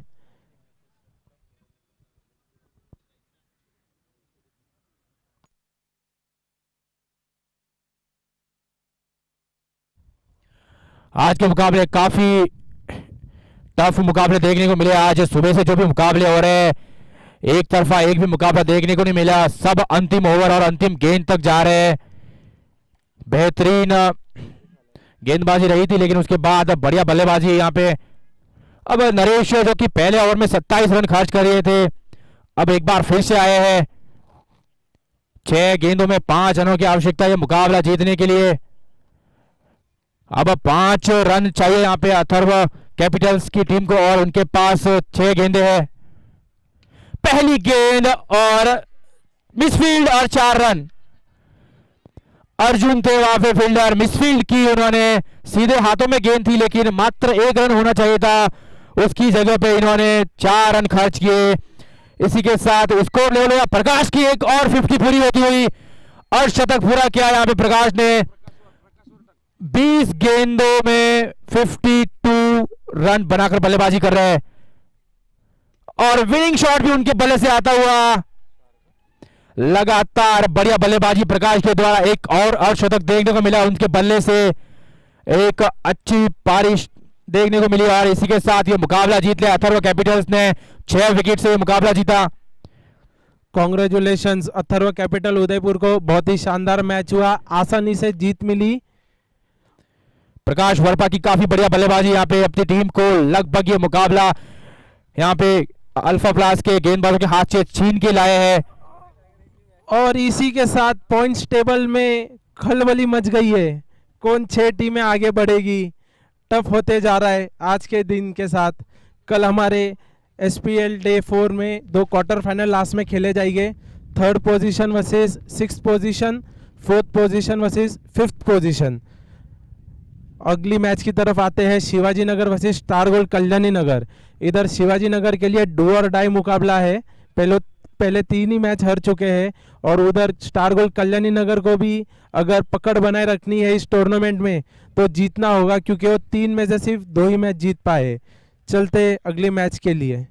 आज के मुकाबले काफी टफ मुकाबले देखने को मिले। आज सुबह से जो भी मुकाबले हो रहे हैं, एक तरफा एक भी मुकाबला देखने को नहीं मिला। सब अंतिम ओवर और अंतिम गेंद तक जा रहे हैं। बेहतरीन गेंदबाजी रही थी, लेकिन उसके बाद बढ़िया बल्लेबाजी यहाँ पे। अब नरेश जो कि पहले ओवर में 27 रन खर्च कर रहे थे, अब एक बार फिर से आए हैं। 6 गेंदों में 5 रनों की आवश्यकता है मुकाबला जीतने के लिए। अब 5 रन चाहिए यहाँ पे अथर्व कैपिटल्स की टीम को, और उनके पास 6 गेंदें हैं। पहली गेंद और मिसफील्ड और 4 रन। अर्जुन थे वहां पे फील्डर, मिसफील्ड की उन्होंने। सीधे हाथों में गेंद थी, लेकिन मात्र 1 रन होना चाहिए था, उसकी जगह पे इन्होंने 4 रन खर्च किए। इसी के साथ स्कोर ले लिया। प्रकाश की एक और 50 पूरी होती हुई अर्धशतक पूरा किया यहाँ पे प्रकाश ने। 20 गेंदों में 52 रन बनाकर बल्लेबाजी कर रहे हैं, और विनिंग शॉट भी उनके बल्ले से आता हुआ। लगातार बढ़िया बल्लेबाजी प्रकाश के द्वारा, एक और अर्धशतक देखने को मिला उनके बल्ले से। एक अच्छी पारी देखने को मिली, और इसी के साथ ये मुकाबला जीत लिया अथर्व कैपिटल्स ने। 6 विकेट से ये मुकाबला जीता। कॉन्ग्रेचुलेशंस अथर्व कैपिटल उदयपुर को। बहुत ही शानदार मैच हुआ, आसानी से जीत मिली। प्रकाश वर्पा की काफी बढ़िया बल्लेबाजी यहाँ पे अपनी टीम को लगभग ये मुकाबला यहाँ पे अल्फा प्लस के गेंदबाजों के हाथ से छीन के लाए हैं। और इसी के साथ पॉइंट्स टेबल में खलबली मच गई है। कौन 6 टीमें आगे बढ़ेगी, टफ होते जा रहा है आज के दिन के साथ। कल हमारे SPL डे 4 में 2 क्वार्टर फाइनल लास्ट में खेले जाएंगे। 3rd position versus 6th position, 4th position versus 5th position. अगली मैच की तरफ आते हैं। Shivaji Nagar versus star gold Kalyani नगर। इधर शिवाजी नगर के लिए डू और डाई मुकाबला है। पहले 3 ही मैच हार चुके हैं, और उधर स्टार गोल्ड कल्याणी नगर को भी अगर पकड़ बनाए रखनी है इस टूर्नामेंट में तो जीतना होगा, क्योंकि वो 3 में से सिर्फ 2 ही मैच जीत पाए। चलते अगले मैच के लिए।